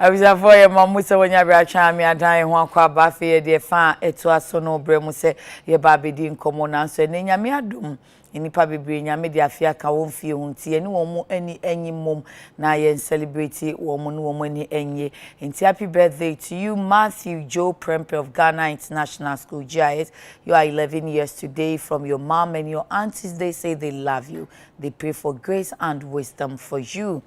Abisa for your mamu se wonya bra twa me adan ho akwa ba fe de fa eto aso no bre mu se ye ba bedi nkomo na so ne nyame adom enipa bebre nyame de afia ka won fie hunti eni wo mu ani enyimom na ye celebrate wo mu no wo mu ani enye enti happy birthday to you Matthew Joe Prempe of Ghana International School GIS. You are 11 years today. From your mom and your aunties, they say they love you. They pray for grace and wisdom for you.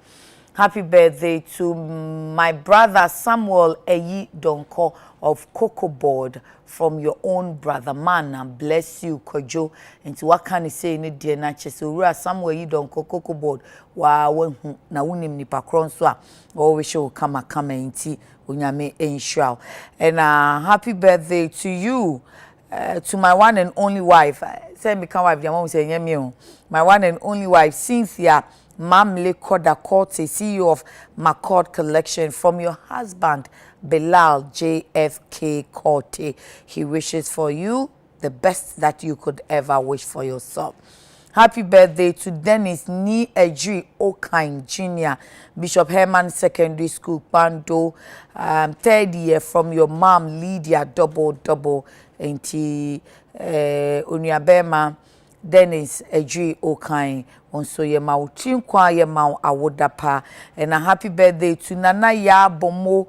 Happy birthday to my brother Samuel Eyi Donko of Cocoa Board, from your own brother man, and bless you Kojo. Into what can you say in the dear nature? So Samuel Eyi Donko Cocoa Board wa na unim ni pakron so always show come inti unyame enshral. And happy birthday to you. To my one and only wife. Say me can wife, your mom say nyame. My one and only wife Cynthia Mamle Koda Korte, CEO of McCord Collection, from your husband Bilal JFK Korte. He wishes for you the best that you could ever wish for yourself. Happy birthday to Dennis Ni Ejri Okain Jr., Bishop Herman Secondary School, Pando, 3rd year, from your mom Lydia Double enti Unyabema Dennis Ejri Okain. Also ye ma utinkwa ye ma awodapa. And a happy birthday to Nana ya bomo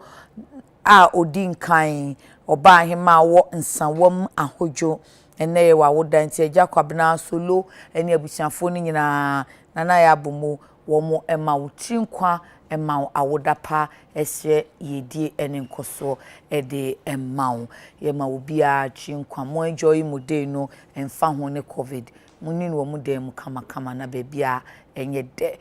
a odinkan oba hima wo nsawom ahojo ene wa woda nti eja kwabena solo ene abusiafo ni nyina Nana ya bomo wo mo ema utinkwa ema awodapa ese yedie ene nkoso ede ema ye ma obi a chinkwa mo enjoy mo day no emfa ho ne covid muni no mu dem kama na bebia enye de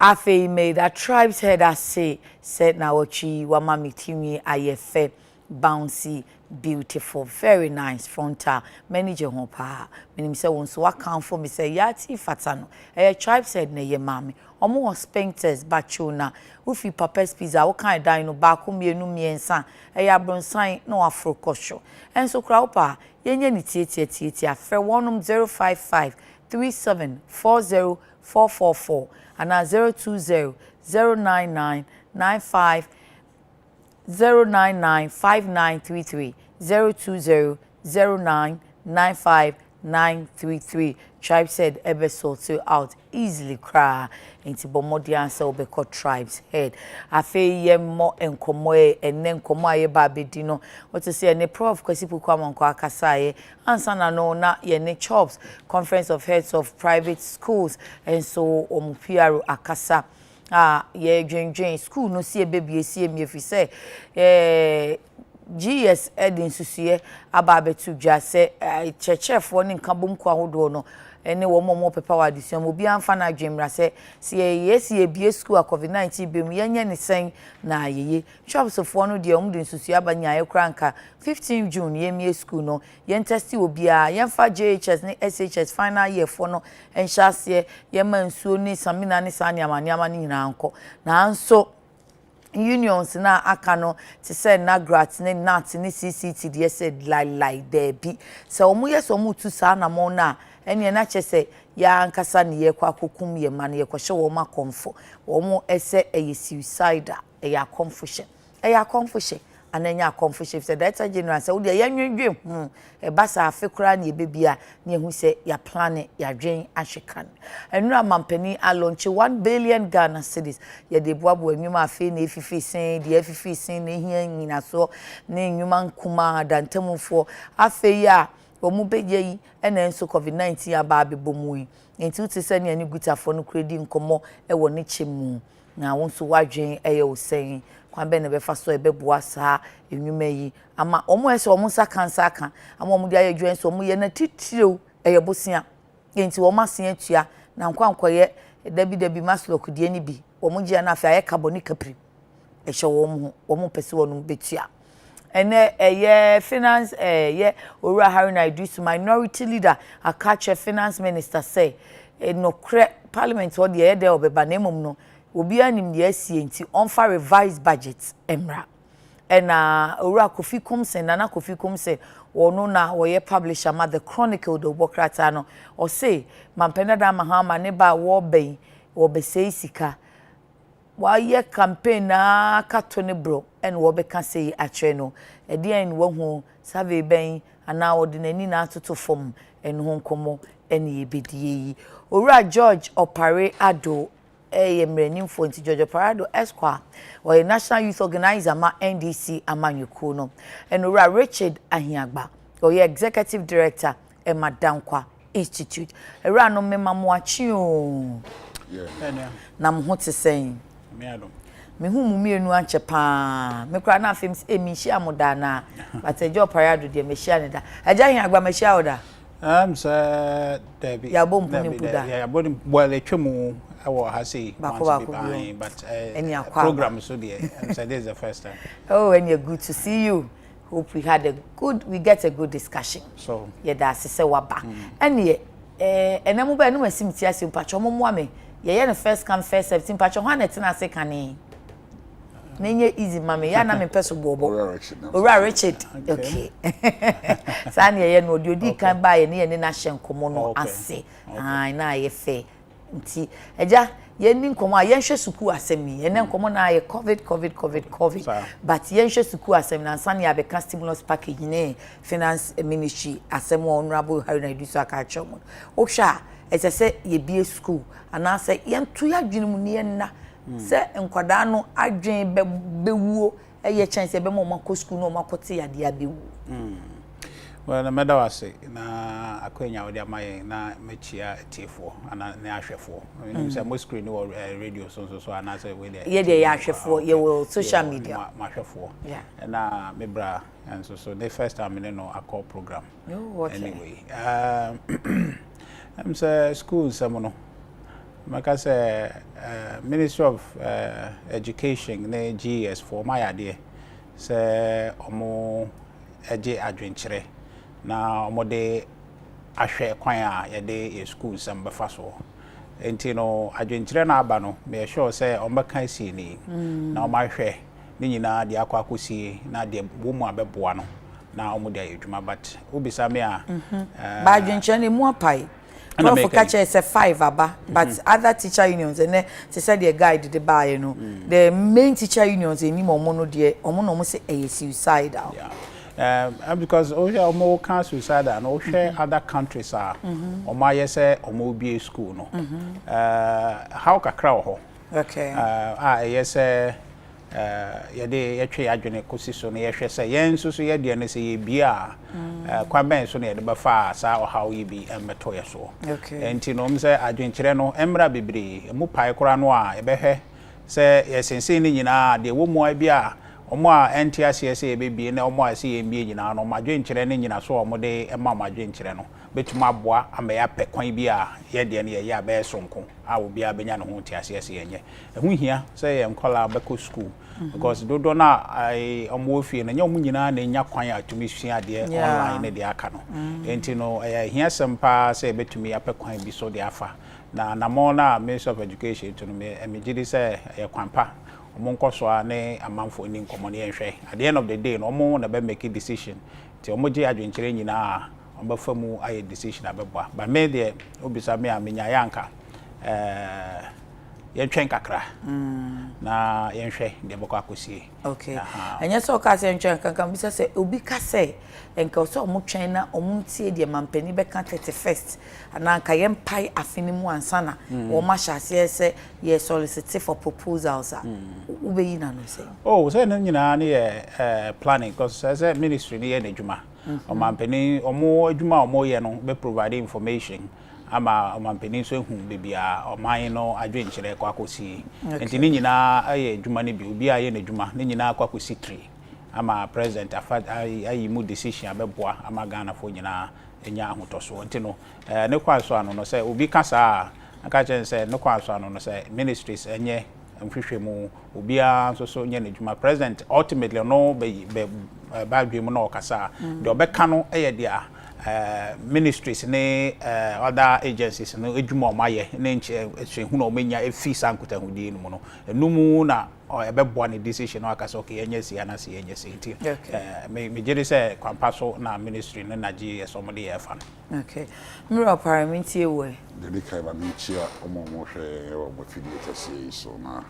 afi made that tribes head I say said na ochi wa mama timi ayefe bouncy beautiful very nice frontal manager ho pa menim say won so account for me say yati fatano tribes head na ye mami omo sphincters bachona ufi papa's pizza wo kan dan no ba ko mienu miensa abronsan na afro kosho enso kra pa yenye ni tietie afre 055 3740 444 and 020 099 95 099 5933 020 09 95 933. Tribe said ever sort out easily cry into bomodi answer obeko tribes head afe ye mo enkomo ene nkomo aye ba bedino what to say ne prof kwasipu kwa monko akasaye answer na no na ye ne chops conference of heads of private schools and so omupiaro akasa ye dwen school no see baby see me if say GS Edin Susie ababetu dwa se chechefo ne nkabom kwa hodo no ene wo momo pepa wa disium obi amfa na adwemra se yesi ebie school covid-19 bem yenye ne sen na yeye shops fo no de omdu Susie abanya ayekra nka 15 June yemie school no yen testi obi a yemfa JHS ne SHS final year fo no enhyase yema nsuo ni samina ne sanya maniama ni nyina anko na nso unions na akano to say na grat ne nat ne CCT de said like there be so omo yeso omo tu sa na mo na ene na chese ya nkasa ne ye kwa kokum ye ma ne ye kwhye wo ma komfo omo ese suicide ya confusion ananya confusion say that general say wo de yanwedwe e basa afekura ne bebia ne hu say ya plan ya dwen ahwekan enura mampani a launch 1 billion Ghana cedis ya de boabo anwuma afi na efifi sen de efifi sen ne hia nyina so ne nwuma nkuma dantamufo afi ya omu beje yi ena enso covid-19 aba abebomu yi enti uti se ne ani gutafo no kredi nkomo e wo ne chemu na wonso wadwen eye osen kwambe ne befa so ebeboa saa enwuma yi ama omo ese omo saka ama omo dia yedwen so omo ye na titiro eye bosia enti omo asen atua na nkwankoye dabi maslok die ni bi omo gia na afa ye carbonic capri e hye omo pese wonu betua ene eye finance ye Owura Haruna Idris minority leader akache finance minister say no parliament what ye de obeba na emom no obi anim de asie nti onfa revised budget emra ena Owura Kofi Komsen Nana Kofi Komsen wono na wo ye publisher ma the chronicle do bokrata no o say mampena da mahama ne ba wo ben wo be sei sika wa ye campaign na kato ne bro en wo be ka sei atwe no e de en wo hu save ben ana ordinary na atoto fom en ho nkomo en ye bedie yi owura George Opare Ado mrenimfo nti George Opare Ado Esquire or a national youth organizer ma NDC amanyuku no en owura Richard Ahiagba or executive director e Madankwa Institute owura no mema mo achi o na mo ho te sen me hu mu mienu anche pa me kra na afem emi hia moda na but George Opare Ado de me hia ne da aja Ahiagba me hia oda sir Debbie ya bom puni puda ya body well etwemu awo ha say but program so there so this is the first time. Oh, and you're good to see you. Hope we get a good discussion. So yeah, that's say waba. And ye and I'm be no masim ti asim pacho mo ame. Ye the first come first 17 pacho ho na tina se kane. Nenye easy mama ya na me peso bobo. Ora Richard. Okay. San ye no odi kan ba ye ne na hye nkomo no ase. Ah na ye fe. Nti eja ye ni nkomo a ye hwe suku asemi. Ye ne nkomo na ye COVID. But ye hwe suku asemi na san ya be stimulus package ne finance ministry asemi honorable Haruna Idusu aka chomo. O hwa ese se ye bie school ana se ye nto ya dwene mu ne na se nkwada no adwen bewuo eye chance be mo makọ school no makote ya dia bewu well na meda wase na akwenya odi amaye na mechia etifo ana na ahwefo say mo screen no radio so ana say we there ye dey ya ahwefo ye will social media ma ahwefo na mebra and so the first time no a program anyway I'm say school someone maka say Ministry of Education na GS for my idea say omo eje adwenkyere na omo de ahwe kwan a ye de school sam befa so enti no adwenkyere na aba no me sure say omo kan si ni na omo ahwe ni nyina de akwakosie na de bomu abeboa no na omo de adwuma but obisa me a ba adwenkyere ne mu apai no for catch is a 5 aba but other teacher unions and they said the guide the buy you know the main teacher unions any more no de omo say a suicidal because omo can suicidal and share other countries are omo say omo be school no how kakra ho okay yes ye de ye twe adwene kosi so no ye hwe se yen so ye de ne se ye bia kwa ben so no ye de ba fa sa o how ye bi embeto ye so enti no mse adwenkyere no emra bebre mu pai kora no a ye behwe se ye sense ni nyina de wo mo bia omo a enti ase se ye bebie na omo a se ye mbie nyina no madwenkyere ne nyina so omo de ema madwenkyere no betuma aboa amba ya pe kwan bi a ye de ne ye ya be sonko a wo bia benya no ho ti ase ase yenye ehu hia se ye nkola beko school because dodo na ai omo ofie na nya omo nyina na nya kwan a tumi sua de online ne de aka no enti no hia sempa se betumi ya pe kwan bi so de afa na mo na Ministry of Education to no me gidi se ye kwanpa omo nkoso a ne amanfo ni nkomo ne yenhwe at the end of the day no omo na be make a decision ti omo je adwenkyere nyina omo famu aye decision abeboa but me de obisa me amenya yanka yentwen kakra na yenhwe de boko akosie okay enye so ka se yentwen kankan bisa se obi ka se enka so omo twen na omo tie de mampani be ka 31st ana nka yempai afini mu ansana wo ma hyase se ye solicit for proposals ubeyi na no se oh so na nyina na ye planning because as a ministry ni ye na djuma o mampani omo adwuma omo ye no be provide information ama mampani so hu bebia oman no adwenkyere kwakosi enti ni nyina aye djuma ne bi obi aye na djuma ni nyina kwakosi 3 ama president ayi mu decision abeboa ama Ghana fo nyina enya ahotoso enti no ne kwaso ano no se obi kasa aka chen se ne kwaso ano no se ministries enye mhwehwe mu obi a so nye na djuma president ultimately no be badwem no kasa de obeka no eye dia ministries ne other agencies no edwuma omaye ne nche ehunu no menya efi sankuta hudi no no enumu na ebeboa ne decision no akasa okay enye si ana si enye si nti me jere se kwampaso na ministry ne na GS omode ye fa no okay mira parliament ewe de kai ba mi chia omo hwe e wo affiliate say so na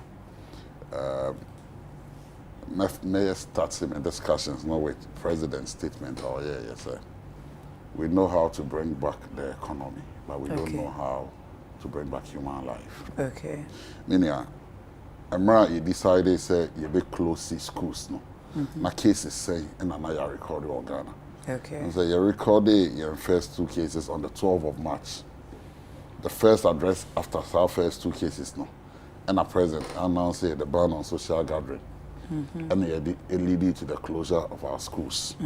May start some discussions, not with president's statement or yes, sir. We know how to bring back the economy, but we don't know how to bring back human life. Okay. Meaning, you decided say you be close to schools no. My case is saying and I recorded on Ghana. Okay. And so you recorded your first 2 cases on the 12th of March. The first address after our first 2 cases no. And at present announced the ban on social gathering. And it leading to the closure of our schools.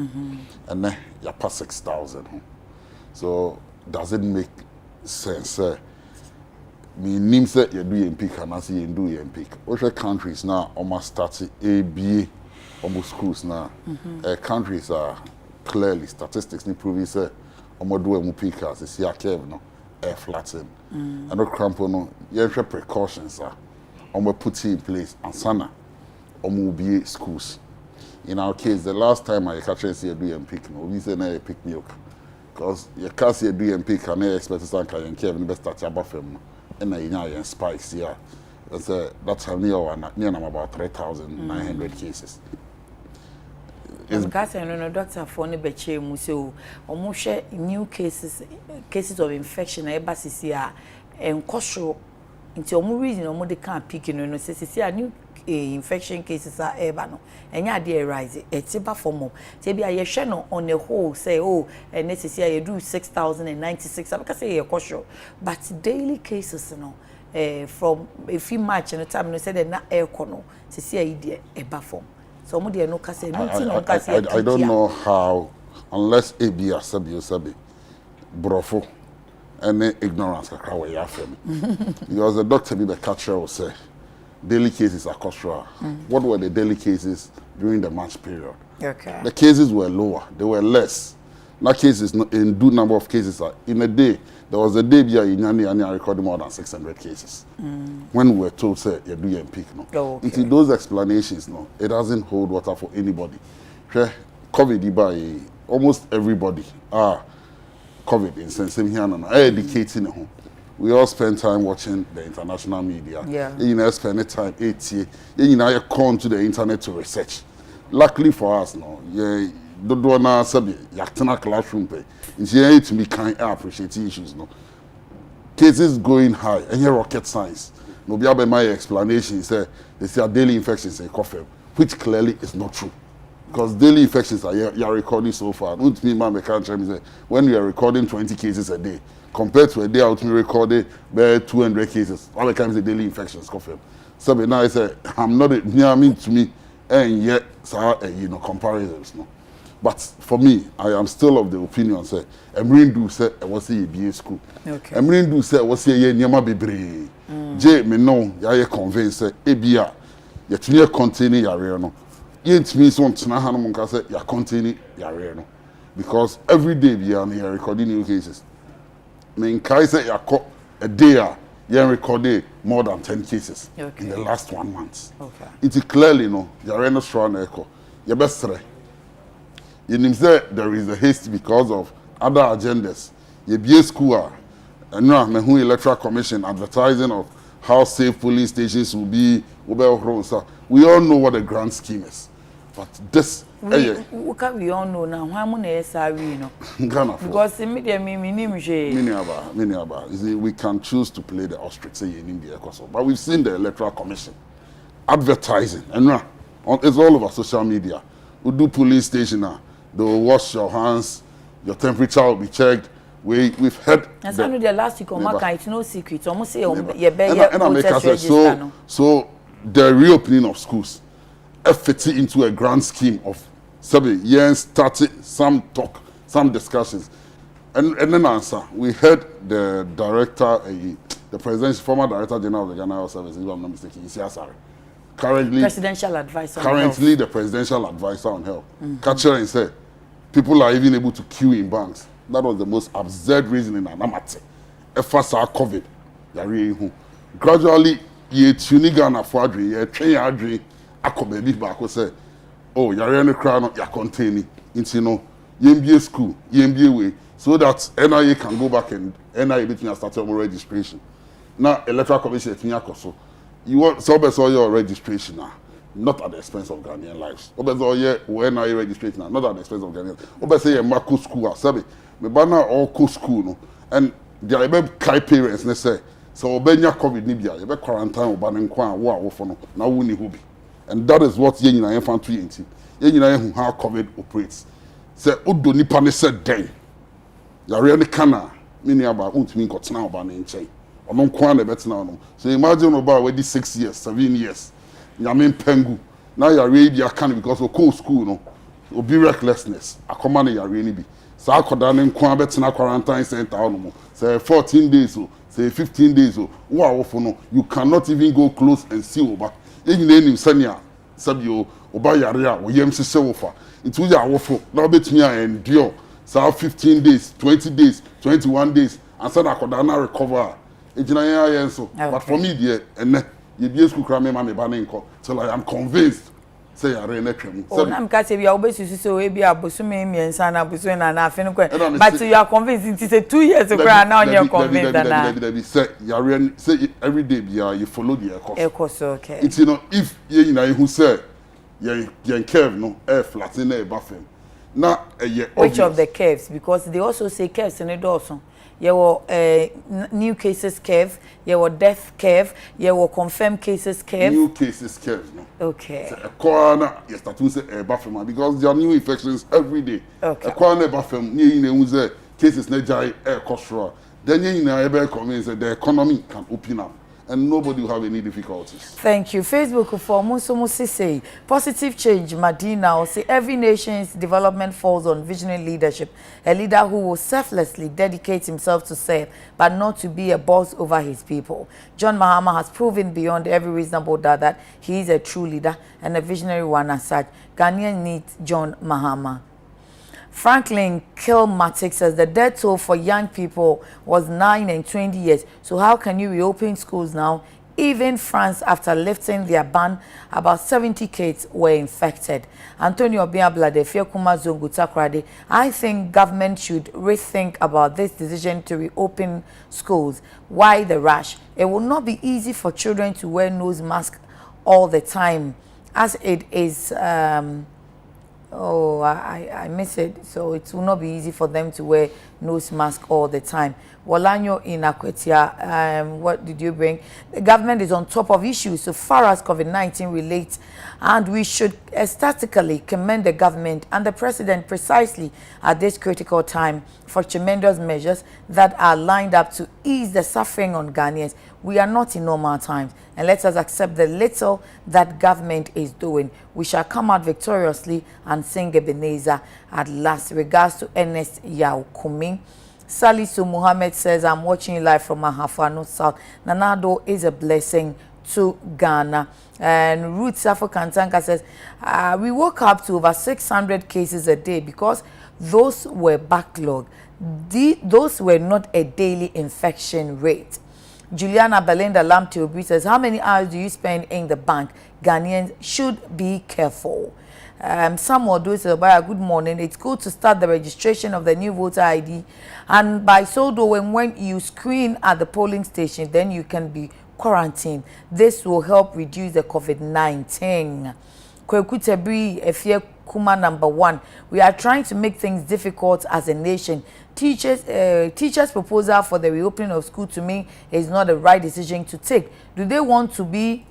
And then you pass 6,000. So does it make sense? Me name say you do MPK and I say you do MPK. Other countries now almost started ABA almost schools now. Countries are clearly statistics proving say almost do MPK as see a curve no air flatten. And no cramp no you have precautions almost put in place and sana be schools. In our case, the last time I catch you do MPK, no, we say na you pick milk. Because you can't see do MPK and you expect to start carrying care and best start above them. And you know spikes here. That's how near about 3,900 cases. Because I know doctor for ne beche mu so omo hwe new cases of infection e basis here enkoso nti omo reason omo de kan pick no say a new infection cases are eba no enya dey rise etiba form say bia ye hwe no on the whole say and this year you do 6,096 because say ye kosho but daily cases no from a few March no time no say the na air kono say ye dey eba form so mo dey no ka say no ka say I don't know how unless ABA sabi brofo and ignorance kakra we afem because the doctor be the catcher will say daily cases are cultural. What were the daily cases during the March period? Okay. The cases were lower. They were less. Not cases, in due number of cases. In a day, there was a day where in I recorded more than 600 cases. When we were told, say, you're doing peak. No. Oh, okay. Until those explanations, no, it doesn't hold water for anybody. COVID, by almost everybody, COVID in sense, here and educating. We all spend time watching the international media. Yeah. You know, spend time 8 years. You know, you come to the internet to research. Luckily for us, no, yeah, don't do na sabi yaktana classroom pay. You to be kind, appreciate issues, no. Cases going high, and here rocket science. No, be able my explanation say they say daily infections in cough, which clearly is not true. Because daily infections are you're recording so far. Don't me, man, can't tell me say when we are recording 20 cases a day. Compared to a day out, we recorded 200 cases. All the times the daily infections confirmed. So now I say I'm not to me, and yet comparisons no. But for me, I am still of the opinion say Emrin do say I was a BA school. Okay. Emrin do say I was a nyama bebre. J me no ya convince say ebia yet me containing yare no. Yet me so ntena ha no monka say ya containing yare no. Because every day we are recording new cases. In Kaiser, a day, you recorded more than 10 cases in the last 1 month. Okay. It's clearly no, you're in a strong echo. Your best try. You know, there is a haste because of other agendas. You be a school, and now, the Electoral Commission advertising of how safe police stations will be. We all know what the grand scheme is. But this. We all know now how many SRE no. Because immediately you see, we can choose to play the ostrich say in India, but we've seen the Electoral Commission advertising, and it's all over social media. We do police station now. They will wash your hands, your temperature will be checked. We've had. And the last week on Maka, it's no secret. Almost say so the reopening of schools fit into a grand scheme of. Years started some talk, some discussions, and then answer. We heard the director, the former director general of the Ghana Health Service, if I'm not mistaken, Isiasare. Currently, presidential advisor. Currently, the presidential advisor on health. Catcher and said, people are even able to queue in banks. That was the most absurd reasoning. And I'm at it. First, COVID, gradually, you tune Ghana for Adri, you train Adri, Akobebi Bako say. Oh, you're in the crown, you're containing into MBA school, MBA way, so that NIA can go back and NIA between start registration. Now, Electoral Commission at Miyakoso, you want so your registration now, not at the expense of Ghanaian lives. When are you registration now, not at the expense of Ghanaian. Obviously, a Marco school, sabi, me bana all co school no, and there are kai parents ne say, so obenya COVID nibia, you be quarantine obanen kwa wo for no, na wo ni hobi. And that is what ye nyina yefan to yenti. Ye nyina hu how COVID operates. Say odo nipa ne said den. Yare ne kana, mini aba untimi nkotena oba ne nchen. Ono kwa na betena no. So imagine oba we 6 years, 7 years. Nyame pengu. Now yare bi aka because of cool school no. Obi recklessness. Akoma ne yare ni bi. Sa akoda ne nkwa betena quarantine center no. Say 14 days o, say 15 days o. Wo awofo no, you cannot even go close and see oba. Enyina nim sania sabio oba yare a wo yem sese wo fa. It will awofo. Na obetumi a endure. So 15 days, 20 days, 21 days, and so I could not recover. But for me, dear, and you be school cram me banning till I am convinced. Say I ran a crime. So I'm catching you always so maybe a busumi and sana busun and I think but you are convinced it is 2 years ago now you're convinced that say you say every day you follow the course. Okay. It's if you know who say you curve no air flat in a bathroom. Now, which of the curves? Because they also say curves in it also. You were new cases curve, you were death curve, you were confirmed cases curve. New cases curve, no. Okay. A corner, yes, that will say a bathroom because there are new infections every day. Okay. A corner bathroom, near cases nejai air costro. Then you know, convince that the economy can open up. And nobody will have any difficulties. Thank you. Facebook for Musumu say positive change. Madina will say every nation's development falls on visionary leadership. A leader who will selflessly dedicate himself to serve, but not to be a boss over his people. John Mahama has proven beyond every reasonable doubt that he is a true leader and a visionary one as such. Ghanaian needs John Mahama. Franklin Kilmatic says the death toll for young people was 9 and 20 years. So how can you reopen schools now? Even France, after lifting their ban, about 70 kids were infected. Antonio Biablade, Fiakuma Zongu Takrade, I think government should rethink about this decision to reopen schools. Why the rush? It will not be easy for children to wear nose masks all the time, as it is... I miss it. So it will not be easy for them to wear nose mask all the time. Walanyo in Akwetia, what did you bring? The government is on top of issues so far as COVID-19 relates, and we should ecstatically commend the government and the president precisely at this critical time for tremendous measures that are lined up to ease the suffering on Ghanaians. We are not in normal times, and let us accept the little that government is doing. We shall come out victoriously and sing Ebenezer at last. Regards to Ernest Yao Kuming. Salisu Muhammad says, I'm watching you live from Ahafano South. Nanado is a blessing to Ghana. And Ruth Safo Kantanka says, we woke up to over 600 cases a day because those were backlogged. Those were not a daily infection rate. Juliana Belinda Lamteobi says, how many hours do you spend in the bank? Ghanaians should be careful. Samuel Doe says, good morning. It's good to start the registration of the new voter ID. And by so doing, when you screen at the polling station, then you can be quarantined. This will help reduce the COVID-19. Kwekutebri Efie Kuma #1. We are trying to make things difficult as a nation. Teachers' proposal for the reopening of school to me is not the right decision to take. Do they want to be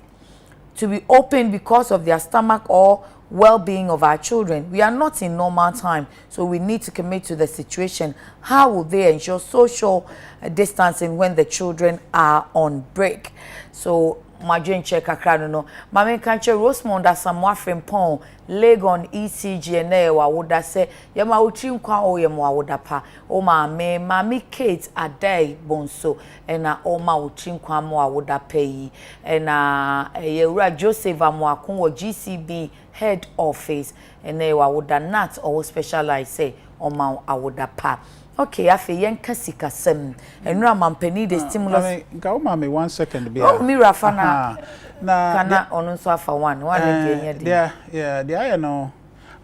open because of their stomach or well-being of our children? We are not in normal time, so we need to commit to the situation. How will they ensure social distancing when the children are on break? So Majen check akra no mame kanche Rosemond asamwa frempon Legon ECG na wa woda se yema utri nkwa o yema woda pa o mame Kate Adai Bonso na o ma utri nkwa mo woda pa yi na yewura Joseph Amwakun wo GCB head office na wa woda nat or specialize say o ma woda pa. Okay, afi yenka sikasem. Enura mampeni the stimulus. Go mama 1 second be. Oh, mira fana. Na kana onu so afa one. One again yeah, I know.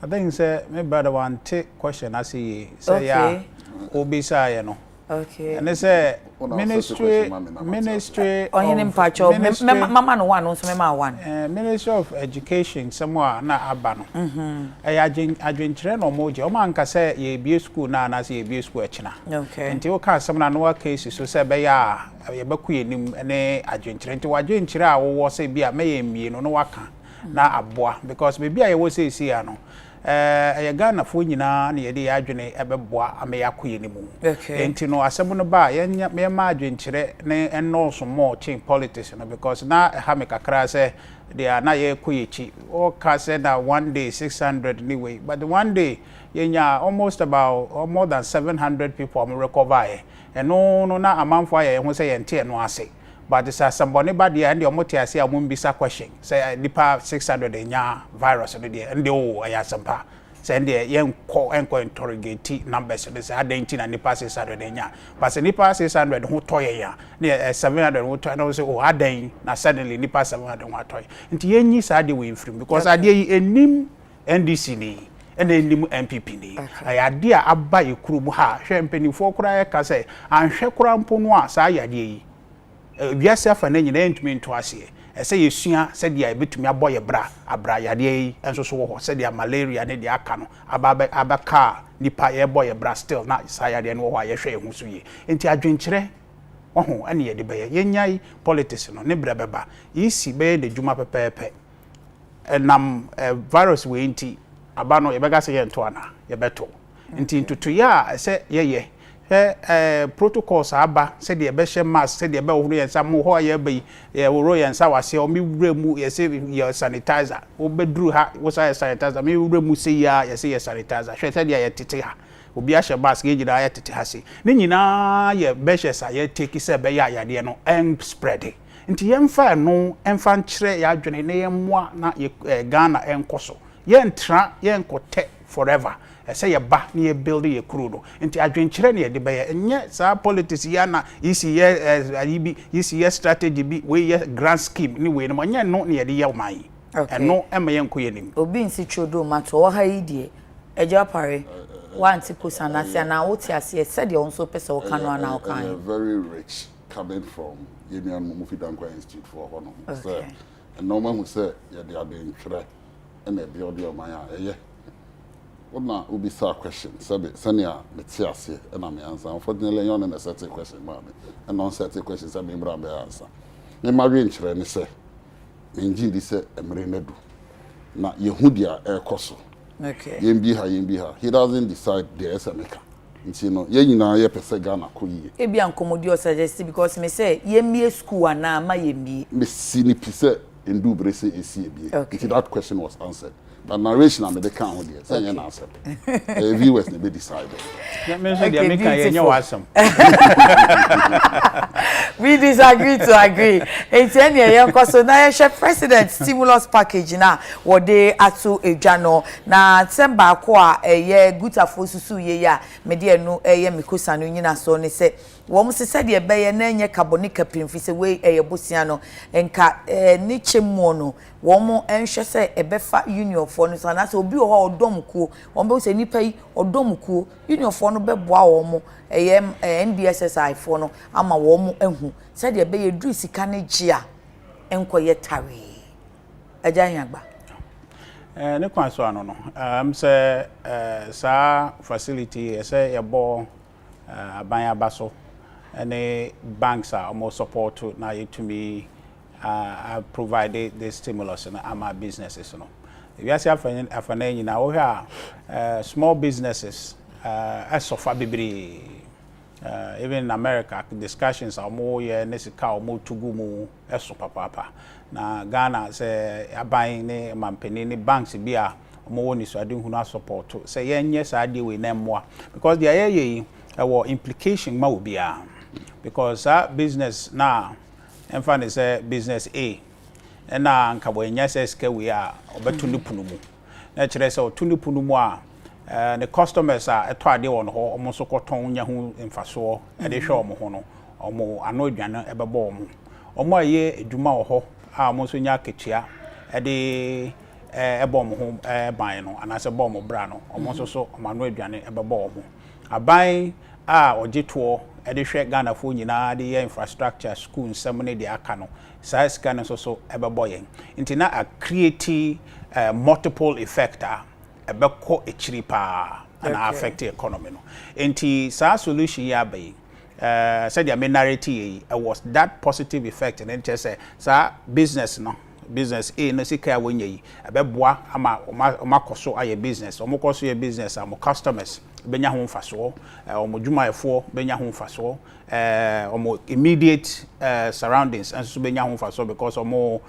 I think say my brother want take question I see say yeah. Obisa you know. Okay. And they say ministry on him pacho mama no one so mama one. Ministry of Education somewhere na abano. Adwenkyerɛ no moje. O man ka say ye bi school na na say ye bi school echina. Okay. Nti o ka some na no case so say be ya ye beku enim ne adwenkyerɛ nti wadwenkyerɛ a wo say bi a me ye mie no waka na aboa because be bi a ye wo say ya no Ghana fo nyina na yede adwene ebeboa ameyakoye ni mu enti no asɛm no ba yenya me ma adwenkyerɛ ne ennoso mo chin politics no because na ha me kakra sɛ they are na ye koyechi o ka say that one day 600 anyway but one day yenya almost about more than 700 people am recover and no na amanfo aye ho sɛ yente no ase but this is somebody bad there and the omote ase a mun bisa question say nipa 600 enya virus no there and the o aya sampa say there enko interrogate numbers so say adentin na nipa 600 enya but say nipa 600 ho toye ya na 700 ho toye na say oh aden na suddenly nipa 700 ho toye nti yenyi sa de we free because ade yi enim NDC ni and enim MPP ni ayade a aba ekuru mu ha hwe mpanifo kura ya ka say anhwe kura mpo no a sa ayade yi wiase afa na nyina entumi nto ase ese yesua se dia ebetumi aboye abra yade yi enso so wo se dia malaria ne dia aka no abaka nipa ye boye bra still na sa yade no wo a ye hwe ehu so yi enti adwenkyere oho ane ye de beye yenyai politics no ne bra beba yisi beye de djuma pepepe enam virus we enti aba no ye bega se ye nto ana ye beto enti ntutu ya se ye protocols aba said the be share mask said the be wuru yensa mo ho ye be ye wuru yensa wase o mi wura mu ye say your sanitizer o bedru ha wo say sanitizer mi wura mu say ya ye say sanitizer hwe said ye tete ha obi a share mask ye jira ye tete ha se ne nyina ye be share sa ye take say be ya yade no en spread nti yemfa no emfa nkyere ya adwene ne yemmoa na Ghana enkoso ye ntra ye nkote forever say ye ba na ye build ye kuru no nti adwenkyere na ye de be enye sa politics ya na isi ye isi ye strategy bi we ye grand scheme ni we no enye no na ye de ye man eno ema ye nkoye nim obi nsi chodo mato wo ha yi die eja pare wanti kusana se na wo ti ase se de onso pese wo kan no na wo kan very rich coming from Union Mufidankwa Institute for Hono so and no man who say ye de adwenkyere and e build your man ye Ona ubi sa question sabe sania metiase na me answer unfortunately yon na certain question ma me and non certain question sabe mbra be answer me ma we nkyere ne se me ngi di se emre nadu na yehudia ekoso okay yembi ha he doesn't decide the SMK nti no ye nyina ye pese Ghana ko yi e bia nkomodi o suggest because me say yemie school ana ma yemie me sini pise ndu brese esi ebie nti that question was answered. But narration and the count here. Say an answer. Viewers may be decided. We disagree to agree. It's any young so now president stimulus package na what they atu ejano na semba kwa ye guta fosusu ye ya media no ye mikosa no nyina so ne se wo se said ye be ye na enye carbonica pimfi se we bosia no enka ni chemo no wo mo enhwe se ebefa union for no sana se obi ho odomkuo wo be se nipa yi odomkuo union for no beboa wo mo NDSSI for no ama wo mo ehu said ye be ye dru sika ne gia enkoye tare ajanyagba ne kwanso ano no say sa facility say ye bo aban abaso any banks are more support to now to me have provided the stimulus in our businesses you know if you see afana nyina wo ha small businesses as of abibri even in America discussions are more ye nesika more tugumu eso papa na Ghana say aban ne mampeni ne banks bia more ni so ade hunu support to say yenye sa ade we na mmoa because the aye our implication ma obia because that business now emfa ne say business A na anka bo enya say ska we a obetu ne punu mu na kire say otu ne punu mu a the customers are eto ade won ho omo so koton nya hu mfaso e de hwe omo ho no omo ano adwane ebebo omo aye edwuma wo ho a omo so nya ketua e de ebo mo ho ban no anase bo mo bra no omo so so omo ano adwane ebebo omo aban a ojeto edehwe Ghana fo nyina de infrastructure school nsem de aka no saa sika no so ebebo yen nti na a create multiple effect ebeko echiri pa and affect the economy no nti saa solution ya be said the narrative was that positive effect and then just say saa business no business no sika wonye yi ebeboa ama makoso aye business omokoso ye business am customers benya ho mfaso omo dwumayefo benya ho mfaso omo immediate surroundings and so benya ho mfaso because omo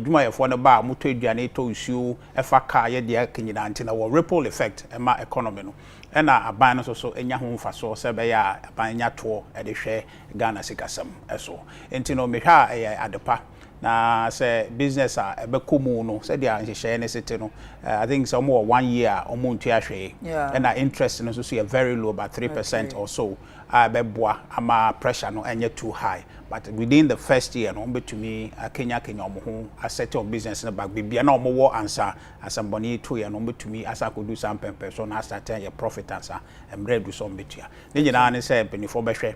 dwumayefo no ba moto aduane to usuo efa car ye de akanyina ntina wo ripple effect ema economy no ena aban no so enya ho mfaso se be ya aban nya to e de hwe Ghana sikasam eso ntino mehwa adepa na say business ebekomu no say dia nhehye ne sete no I think some more 1 year omuntu ahwe and our interest no so very low about 3% or so beboa ama pressure no enye too high but within the first year no betumi Kenya omo ho asset of business no back bibia na omo wo answer asamboni 2 year no betumi asa ko do some so na start your profit answer emre do some betua ne nyina ne say penifo behwe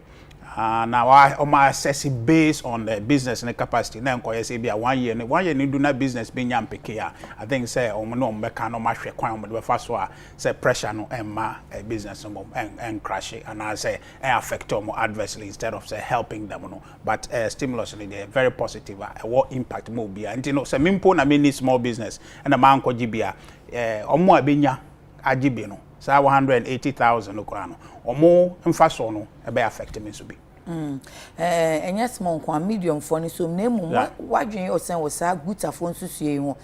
now I assess it based on the business and the capacity. Now, I say, 1 year, you do not business being yampeke. I think say, no, no match requirement. The first one say pressure no business and crash it, and I say affect them adversely instead of say helping them. No, but stimulus they very positive. What impact will be? And you know, say mimpo na mini small business and a man ko jibia. Omo abinya ajibi no. Say 180,000 okrano. Omo mfaso no ebe affect me so bi. Enya small kwa medium for ni so nemu wadwen osen wo sa guta fo nsusue ho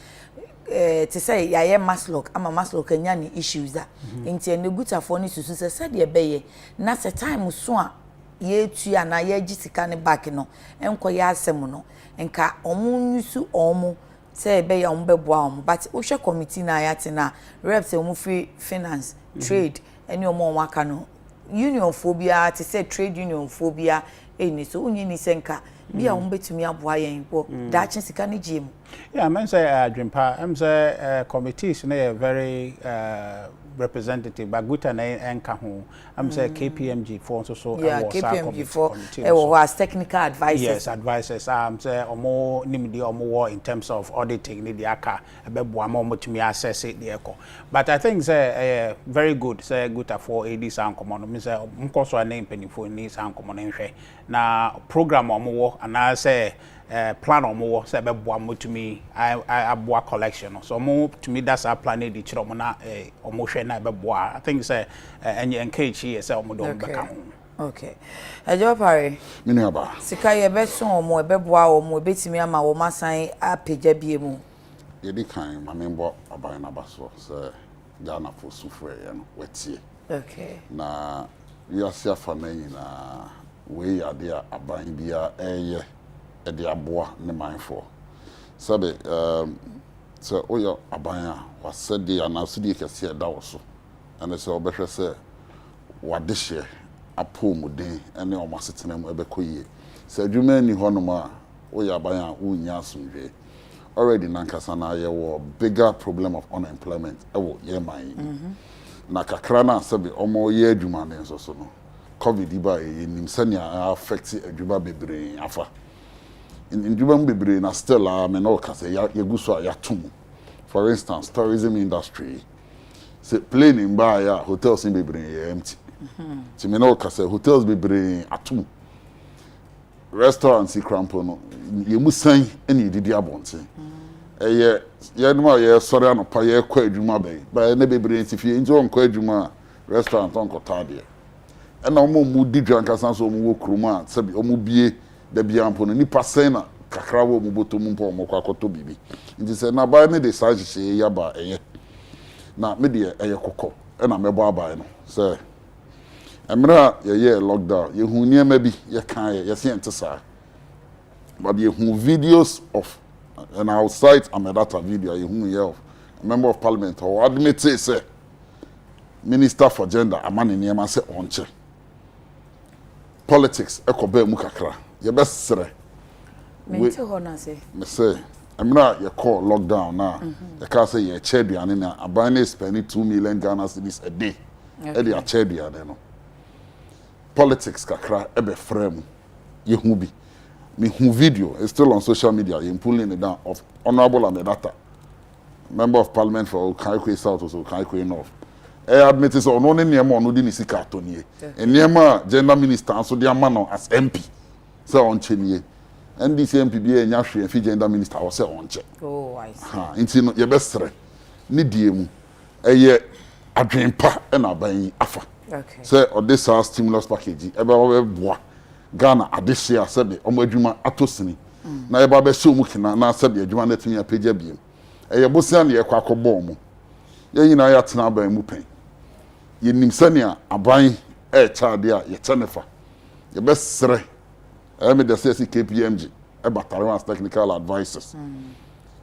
te say yaye maslock ama maslock anya ni issues da nti ne guta fo ni susu se de beye na se time so a ye tua na ye gisika ne back no enko ya asem no nka omo nyusu omo say be ya ombeboa omo but wo hwe committee na ayate na reps omo free finance trade any omo waka no union phobia to say trade union phobia eni so unyi ni senka bia wo betumi aboa yen bo da chi sika ne gym yeah man say dreampa am say committees na very representative but good and enka ho am say KPMG for so yeah KPMG for was technical advisors yes advisors am say omo nimdi omo in terms of auditing ni dia aka ebeboa ma omo tumi assess it the eco but I think say very good say good for AD san common me say mkoso na penifo ni san common nhwe na program omo and I say plan omo say beboa mo tumi aboa collection so mo tumi that's our plan e di chiro mo na omo hwe na beboa I think say engage here say omo don beka okay ajo pare mini aba sika ye be so omo beboa omo betimi ama wo masan apeja bie mu ye di kan ma membo aban na baso say Ghana for sufre ye no wetie okay na we asia fa na nyina we ya dia aban bia eye e dia boa ne manfo sabe so oyo aban a wasede anaso di kese da wo so ene se obehwe se wadehye apomuden ene omasetena mu ebekoyie se adwuma ni honom a oyo aban a unya asomdwe already nankasa na ye wo bigger problem of unemployment ewo ye man na kakra na sabe omo ye adwuma ne so so no covid ba nim sania affect adwuma bebre afa in adwuma bebre na still me no kase ye guso ya tum for instance tourism industry say plane in ba ya hotels in bebre empty ti me no kase hotels bebre atum restaurants crampo no ye musan eni didi abonte ye no ye sori anopa ye kwa adwuma ba na bebre ntifie nti on kwa adwuma restaurant on kotade e na omo mu di dwanka so omo wo kruma sabi omo bie da bia mpo no nipa sen na kakra wo mu boto mu mpo omo kwa koto bibi nti se na ba ne de saje ya ba eye na me de eye kokko e na mebo abai no se emra ye lockdown ye hu niema bi ye kan ye se entesa but ye hu videos of and outside amedata video ye hu ye of a member of parliament or admit say minister for gender amane niema se onche politics ekoba mu kakra ye besere me te ho na se me say emra ye call lockdown na ye ka say ye cheduane na abane spend 2 million Ghana cedis a day e dey cheduane no politics kakra ebe frame yehu bi me hu video it's still on social media you pulling it down of Honorable Amedata member of parliament for Kaikwe South or Kaikwe North admit so ono ne niam ono di ni sika atonie niam gender minister so dia ma no as MP say on chenie NDC MP bi enya hwe fi gender minister wo say on che oh I see ha nti no ye besere ni die mu eye adwenpa na ban afa okay say this stimulus package ebe wo boa Ghana adehia sebe omo adwuma atosini na eba be show mu kina na sebe adwuma na tumi apagya biem eye bosia na ye kwa akobɔ mu ye nyina ya tena ban mu pen ye nim sania aban chade a ye chenefa ye besere me the say KPMG e batare as technical advisors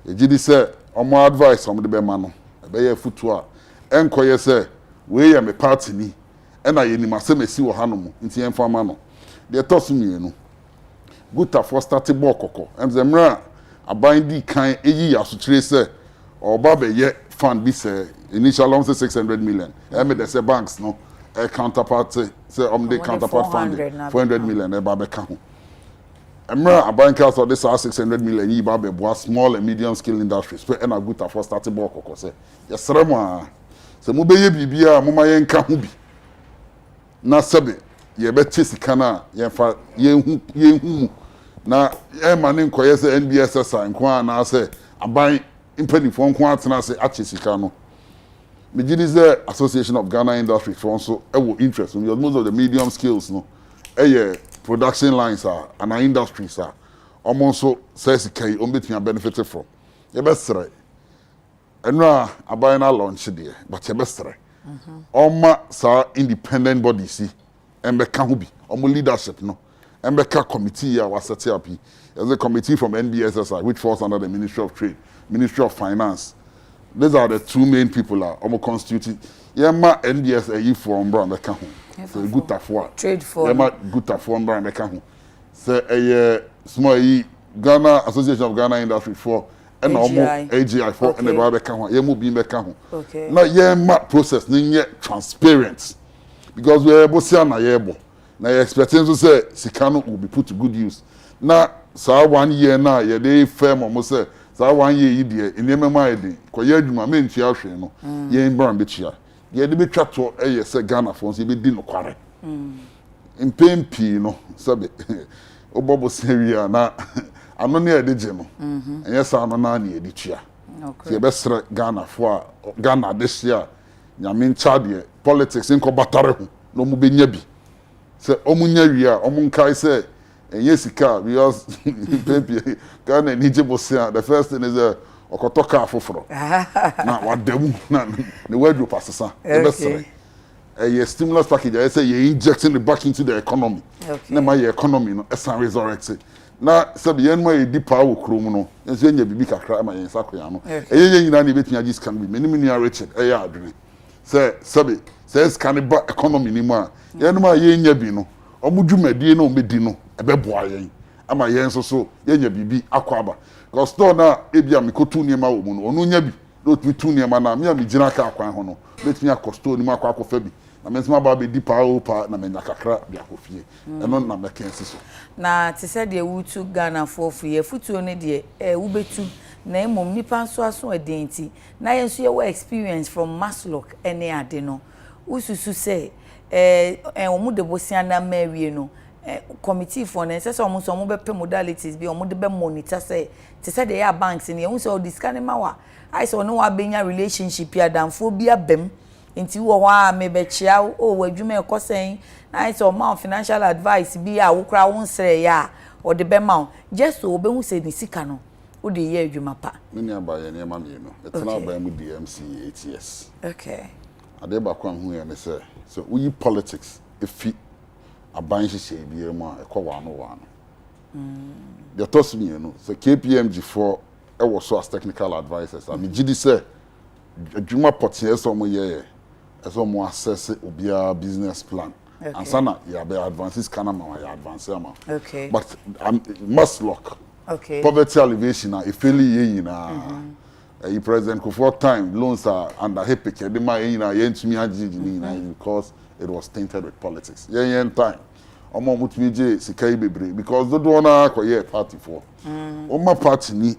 ye gidi say omo advice omo de be ma no e be ye futu a enkoye say we ye me party ni e na ye nim asemesi wo hanom nti en fa ma no de tosumienu guta for starting bokoko emzemra aban di kan eyi asotire say oba be ye fund bi say initial loan say 600 million me the say banks no counterpart say the counterpart funding 400 million e ba be ka ho emra aban ka so this 600 million yi ba be boa small and medium scale industries pe na guta for starting bokoko say yesrem a say mo be ye bibia mo ma ye nka ho bi na sebe ye be sika na ye fa ye na e ma ne nkoye se NBSS nko na se aban impanifo nko atena se ache sika no me gidi ze Association of Ghana Industries for also e wo interest because most of the medium scales no production lines are and industries are almost so say sika o betumi benefit from ye be sere enra aban na launch there but ye be sere oma sa independent body si Embeka Hubi, omo leadership no. Embeka committee was set up. There's a committee from NBSSI which falls under the Ministry of Trade, Ministry of Finance. These are the two main people that omo constitute. Yema NBSSI for Mbra Embeka Hu. So good for trade for. Yema good for Mbra Embeka Hu. So small Ghana Association of Ghana Industry for and omo AGI for and Embeka Hu. Yemu bi Embeka Hu. Okay. Now yema process ni transparent. Because we are able to na yebo na expecting to say sikano will be put to good use na sa 1 year na ye dey firm o say sa 1 year yi de enema ye dey ko ye adwuma me ntua hwe no ye mbran be tua ye de betwa to ye say Ghana for so be di no kware impempi no sabe obobo seria na ano ne de je no enye sa no na ye di tua okay ye be sre Ghana for Ghana this year nyame nchade politics nko batare ho no mu benya bi se omunya wi a omunkai se enye sika because pempi Ghana ni jebosia the first thing is okotoka afoforo na wademu na ne wadu pasesa e besere a stimulus package I say you injecting it back into the economy na my economy no esan resurrect na sabe yen ma e deeper wo krom no enso enya bibi kakra ma yen sakoya no eyenye nyina na betunya just can be many Richard eya adwene sabe says cannibal economy ni mu a yenuma yenya bi no omudwumadie na omedi no ebeboa yen ama yen so yenya bibi akwaba because store na ebia mikotu niema wo mu no onu nya bi do tu tu niema na me amigina ka akwan ho no betumi akosto ni mu akwa akofa bi na mensema ba be deeper opa na menya kakra bi akofie eno na mekensi so na te said de wutu Ghana for ye futu ne de wubetu na emom nipa nso aso adenti na yenso ye we experience from Maslock ene ade no ususu say omo de bosia na mawie no committee for na say omo so omo be pay modalities bi omo de be monitor say te said de ya banks ne yenso o discount ma wa I say no wa benya relationship ya danfo bi abem nti wo wa me be chia o wadwuma ekosen na say o ma financial advice bi a wo kra wo nsere ya o de be ma just so obehu say ni sika no o de ye adwuma pa mini abaye ne ma me no etena abaye mu DMC 8 years okay ade ba kwa hu ya ne say so we politics efi aban hihye bi mu a ekwa wano the toss me no so KPMG for e was so as technical advisors I mean gidi say adwuma potie so mo ye so mo assess obia business plan and sana ya be advances kana ma ya advance ama okay but must lock okay poverty alleviation if really ye na president for time loans are under hepeke de ma ye na ye ntumi agiji ni na because it was tainted with politics. Yeah, time. Omo mutumi je sika bebre because do na akoye party for. Oma party ni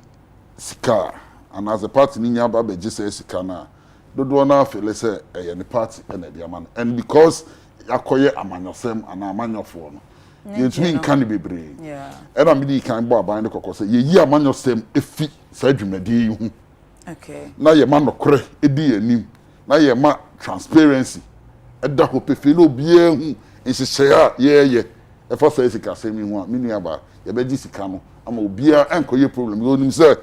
sika and as a party ni nya ba beje say sika na do na feel say the party and the man and because akoye amanyosem and amanyofo no yetumi kan bebre. Yeah. And am di kan bo aban de kokko say ye amanyosem efi sa dwumadi hu. Okay. Na ye ma nokore edi anim. Na ye ma transparency. Eda ho pefe no bia hu insisea ye e for say sika semi hu a mini aba ye beji sika no ama obia enkoye problem yo nim say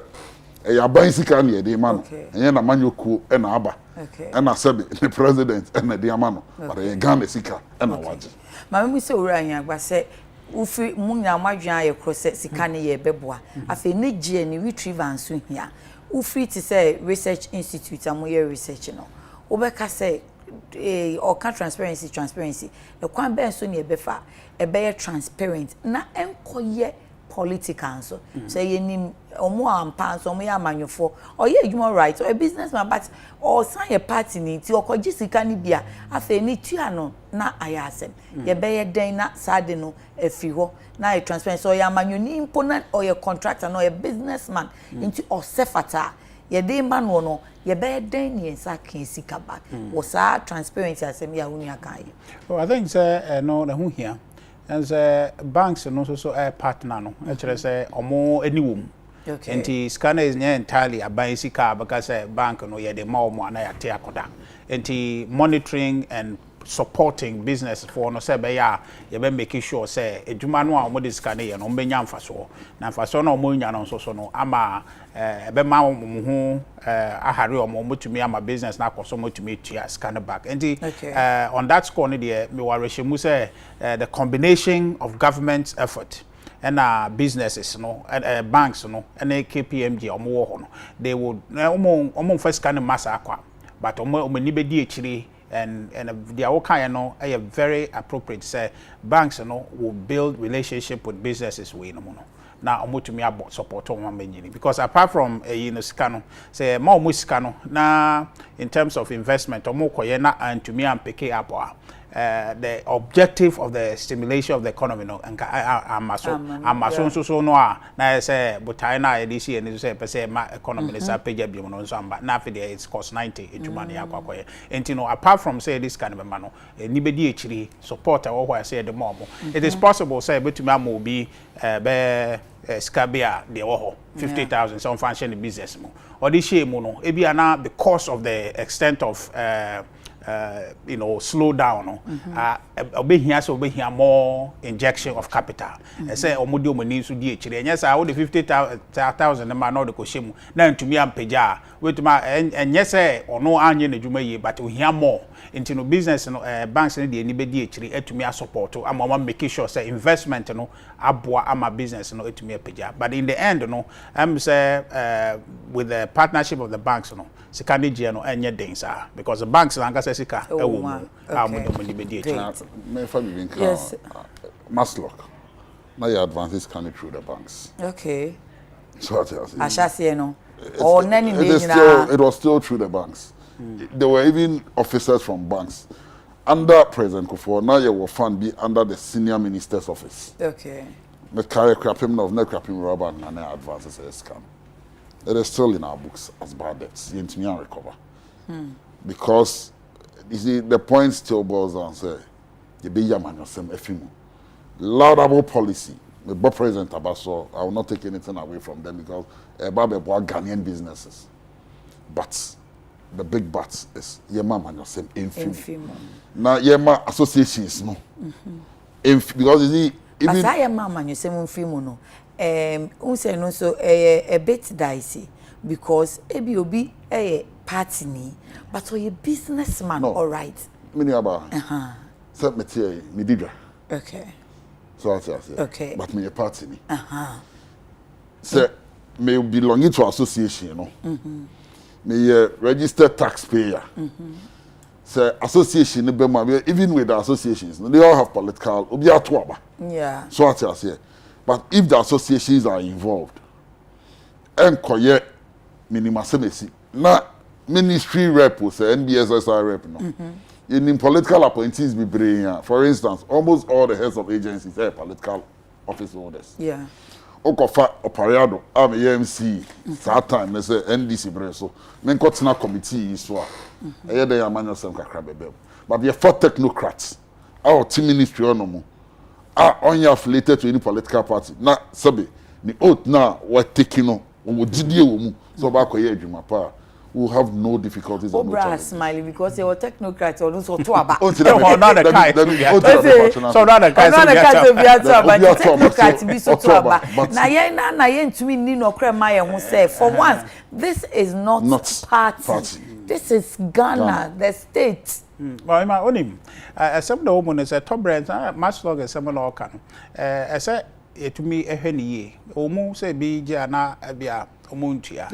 e ya ban sika na ye de ma no enye na manyoku e na aba e na sabe the president e na de ama no but ye Ghana sika e na waje ma me say owura anya agba say ufi munya madwan aye kro say sika ne ye beboa afi ne gie ni retriever anso hia ufi ti say research institute amoye research no obeka say or can transparency the kwan ben so ne befa e be transparent na enkoye political so say ye nim omo ampa so omo ya amanyofo or ye human rights or a businessman but or sign a party ni ti okoji sika ni bia afa ni tua no na ayasem ye be ye den na sade no afi ho na e transparent so ya amanyoni imponent or a contractor no a businessman into or sefata ye dey man no ye be den ni ensa kan sika back was transparency asem ya hunu akai. Oh, I think say no na hu here and banks no so partner no actually say omo anyum. Okay. Enti scanner is entirely a buy sika because bank no ye dey ma omo na ya te akoda. Enti monitoring and supporting business for no say be ya ye be making sure say eduma no a omo dey scanner ye no mbenya mfaso na mfaso na omo nya no so no ama be ma omo hu ahare omo tumi ama business na akoso mo tumi tua scanner back enti on that score no dey me wa rehemu say the combination of government effort and businesses no banks no and KPMG omo ho no they would omo first scan massa akwa but omo ni be di echiri and the okay no are very appropriate say banks no will build relationship with businesses we no no na omo tumi about support on manyini because apart from sika no say ma omo sika no na in terms of investment omo koye na antumi ampeke up the objective of the stimulation of the economy no and amaso so no na say butai na edisi and say ma economy is apage bi no so amba na afide it's cost 90 etuma na yakwakoye enti no apart from say this kind of man no ni be di echiri support who say the more it is possible say betumi am obi be scabia de wo 50,000 some function business mo or this shame no e bia na the cost of the extent of slow down obehia more injection of capital say omodi omani so di echire enya say wo de 50,000 ma no de ko shemu na ntumi ampeja wetuma enye say ono anye na dwuma yi but ohia more into no business no banks no de ni be di echire etumi support ama make sure say investment no aboa ama business no etumi apeja but in the end no say with the partnership of the banks no sikane no enye den sa because the banks na sika ewo mu amudomoni be di echire me fa bi nka Maslock now you advances coming through the banks. Okay. So what else? Ashasi no. Or nani it was still through the banks. There were even officers from banks under President Kufuor. Now you will fund be under the senior minister's office. Okay. The carry crapping of no crapping rubber and advances a scam. It is still in our books as bad debts. You need to recover. Because you see the point still boils down say you be yaman yourself efimu. Laudable policy. The President Abaso, I will not take anything away from them because Babe bought Ghanaian businesses. But the big but is Yema man yourself infimo. Now Yema associations no. Because you see even Yema man yourself infimo no. Unse no so a bit dicey because ebi obi party ni but so a businessman no. All right. Mini aba. Set me tie me didra. Okay. So I say. Okay. But me a party ni. So me belonging to association, you know. Me a registered taxpayer. So association even with the associations, they all have political yeah. So I say. But if the associations are involved, enkoye minimum semesi na ministry rep or say NBSSI rep no. in political appointees be brilliant. For instance, almost all the heads of agencies are political office holders. Yeah. Okofa Opariado, I'm EMC, that time, they say NDC Breso, men got in a committee, so I had a manual some crabbe. But we are 4 technocrats, our team ministry on no are only affiliated to any political party. Now, Sabi, the oath now, what taking on, so back here, Jumapa. Will have no difficulties. Obra smiley because they were technocrats or no so to about. So not the kind. Technocrats be so to about. Na yen to me ni no crema who say for once this is not party. This is Ghana, the state. Well, my own some the woman is a top brand, much longer some law can. I said it to me a henny, almost say be jana bia. Omuntia.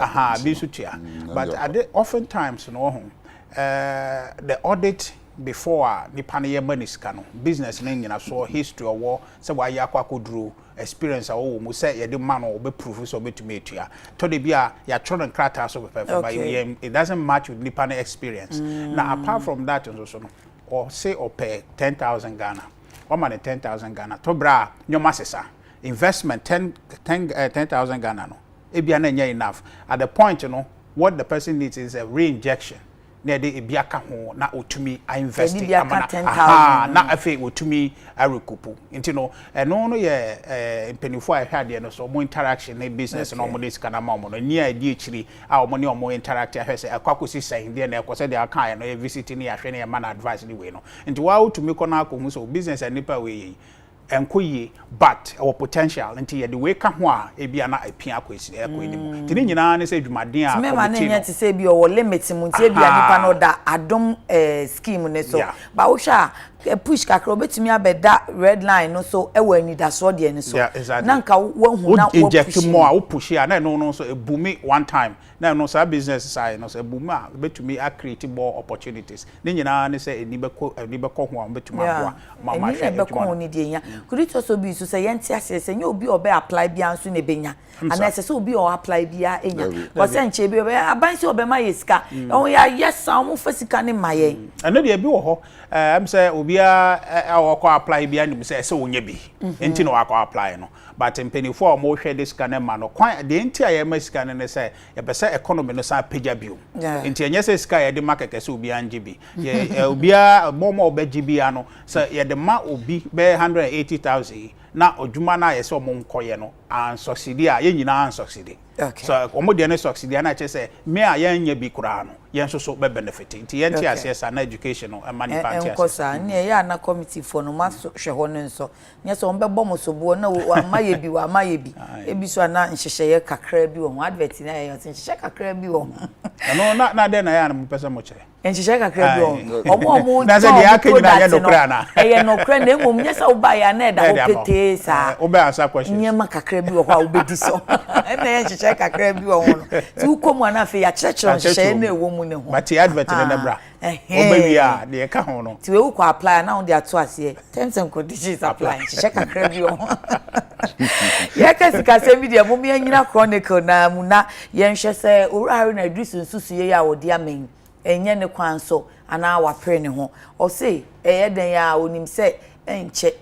Aha, bisutia. But oftentimes, you know, the audit before the Pania Maniscano, business name in so history or war, so why Yakwa drew experience or we say you man or be proof or be to meet ya. To the beer, ya tron and cratters of it doesn't match with Nipane experience. Now, apart from that, or say or pay 10,000 Ghana, or money 10,000 Ghana, to bra, your massesa, investment 10,000 Ghana. Enough. At the point, you know, what the person needs is a re-injection. Near the Ibiaka home, now to me, I invest in 10,000. Now, if it to me, I recoup. You know, and no, yeah, in penny for I had, you know, so more interaction in business and all this kind of moment. And near actually, our money or more interaction has a caucus saying, then of course, they are kind of visiting here, training a man advice anyway. No, and to how to make on our so business and nipper way. But our potential until the way come e bia na apia kwesi e ko enim tini nyina ne se dwumaden a me ma ne nya te se bi o limit mu ntie bia nipa no da adom scheme ne so ba wo hwa push kakra obetumi abeda red line no so e wa ni da so de ne so na nka wo hu na wo push more wo push ya na no so e boom one time na no so business side no so e boom a betumi a create more opportunities ne nyina ne se eni beko ho a betumi aboa mama hwe beko ni de nya could it also be so say yenti ase say you obi obe apply bia nso ne benya and say so obi o apply bia enya ko say nche bi obe aban say obe ma yesika o ya yes am fasika ne maye and no de bi wo ho am say obi a akọ apply bia nim say wonya bi enti no akọ apply no but mpenifo mo hwe this kind ma no kwan de enti aye ma sika ne say e be say economy no sa pagya bio enti enye say sika ye de market say obi anje bi ye obi a mo obeji bia no say ye de ma obi be 180,000 na odwuma na ye say omo nkoye no an succeed a ye nyina an succeed so omo de ne succeed na che say me a ye nya bi kura no ye nso so be benefit nti ye nti assess na education no e mani party enkosa ne ya na committee for no ma hwe ho ne nso nye so mbe bom so bo na wa maye bi ebi so na nhyehyeye kakra bi wo advert na ye nhyehyeye kakra bi wo no na de na ya na mpesa mo chere nhyehyeye kakra bi wo omo na se de akenyi na ye no kra na ye no kra na ngom nye so ba ya na da ho pete sa obe answer question nye ma kakra bi wo ho a obedi so na ye nhyehyeye kakra bi wo no ti ukomu na fe ya kyerkyere nhyehyeye na ewo mu ne ho but advert ne bra obewi a de ka ho no ti we ko apply na on de ato ase terms and conditions apply nhyehyeye kakra bi wo ya kasika se media mo me anyina chronicle na mu na ye nhwe se owurare na adrisu nsusu ye ya wodi amen enye ne kwan so ana wa pre ne ho o se den ya onim se enche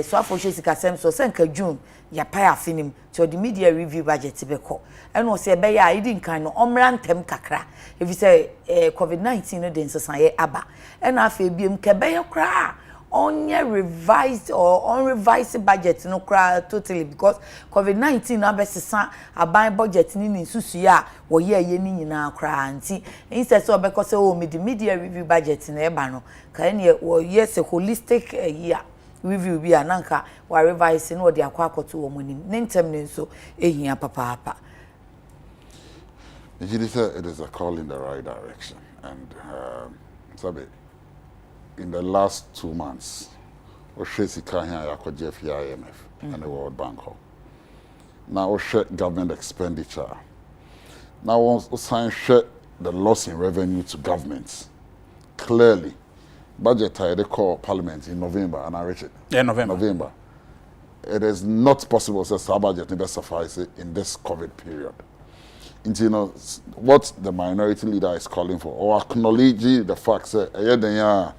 so afo sika sem so se nka June ya pa afinim to the media review budget be ko eno se be ya idi nkan no omra ntem kakra if you say COVID-19 no den sesan ye aba eno afa biem ke be ye kra onye revised or unrevised budget no kra totally because COVID-19 na be sesan aban budget ni nsusu ya wo ye ye ni nyina kra anti instead so be ko se o media review budget na e ba no ka ene wo yes a holistic year review bi ananka wa revise no de akwakoto wo monim nentem ne nso ehia papa. It is a call in the right direction and sabe in the last 2 months we shesi ka here yakoje fi IMF and the World Bank. Now we share government expenditure. Now we sign the loss in revenue to governments. Clearly budget they call parliament in November and I reach it. Yeah, November. It is not possible to say budget never suffice in this COVID period. You know, what the minority leader is calling for, or acknowledging the fact that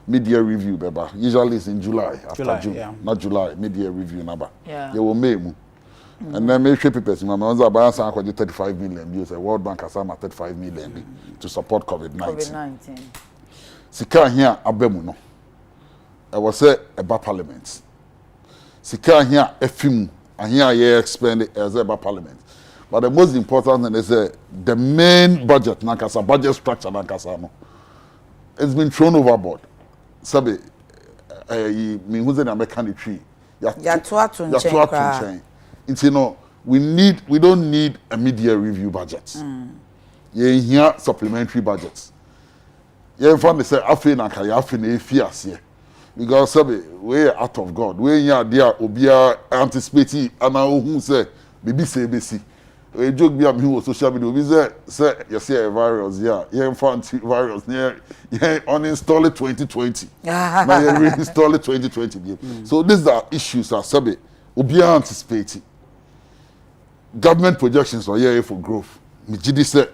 media review, beba. Usually it's in July, after June, yeah. Not July, media review number. Yeah. You will make. And then make sure people say, "Mama, balance 35 million. You say World Bank has 35 million to support COVID-19. Sika here abemu no. I was say about parliament. Sika here efimu, and here I expand it as about parliament. But the most important thing is the main budget, nankasa budget structure, nankasa no. It's been thrown overboard. Sabi, me who's in American tree. Ya tuatu you know, we don't need a media review budget. Here supplementary budgets. You find they say afi na kaya afi na efiase. Because sabi we out of God. We here there obia anticipating ana who say bibi say besi. We joke be am on social media. We say you see a virus here. You find virus near you uninstall it 2020. Now you reinstall it 2020. So these are issues that sabi obia anticipating. Government projections are here for growth. Mijidi said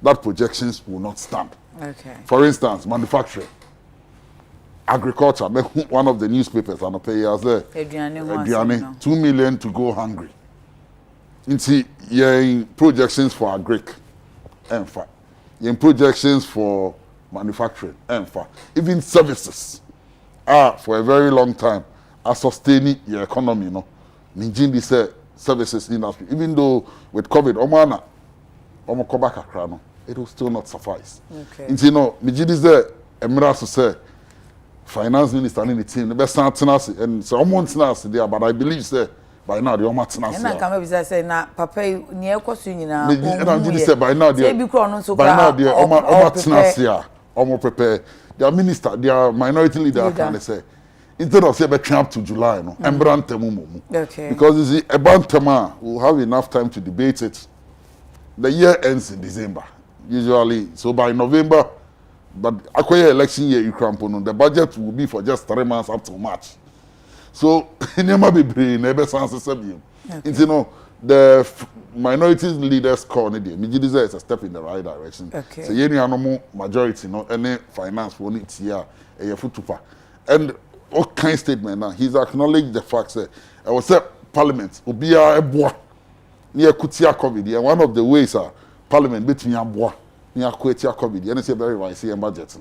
that projections will not stand. Okay. For instance, manufacturing, agriculture. One of the newspapers on the pay as there. 2 million to go hungry. Into in projections for agric, in projections for manufacturing, even services are for a very long time are sustaining your economy. No, Mijidi said services industry. Even though with COVID, it will still not suffice. Okay. You know, Mijidi said, Emira say, finance minister in the team, the best tenacity, and so I'm tenacity there, but I believe say by now the almost tenacity. And I come up say na papa near question na. Mijidi say by now the almost tenacity, prepare. Their minister, their minority leader can say. Instead of say up to July, no, okay. Because you see, about Tema will have enough time to debate it. The year ends in December, usually. So by November, but acquire election year, the budget will be for just 3 months up to March. So, never be brain, never sounds you know, the minority leaders call it. Mijidi is a step in the right direction. Okay. So, you know, majority, no, any finance for it here, a futupa. And what kind of statement now? He's acknowledged the fact that I was at Parliament, Ubia Eboa, near Kutia COVID, and one of the ways Parliament between Aboa, near Kutia COVID, and it's a very wise budget.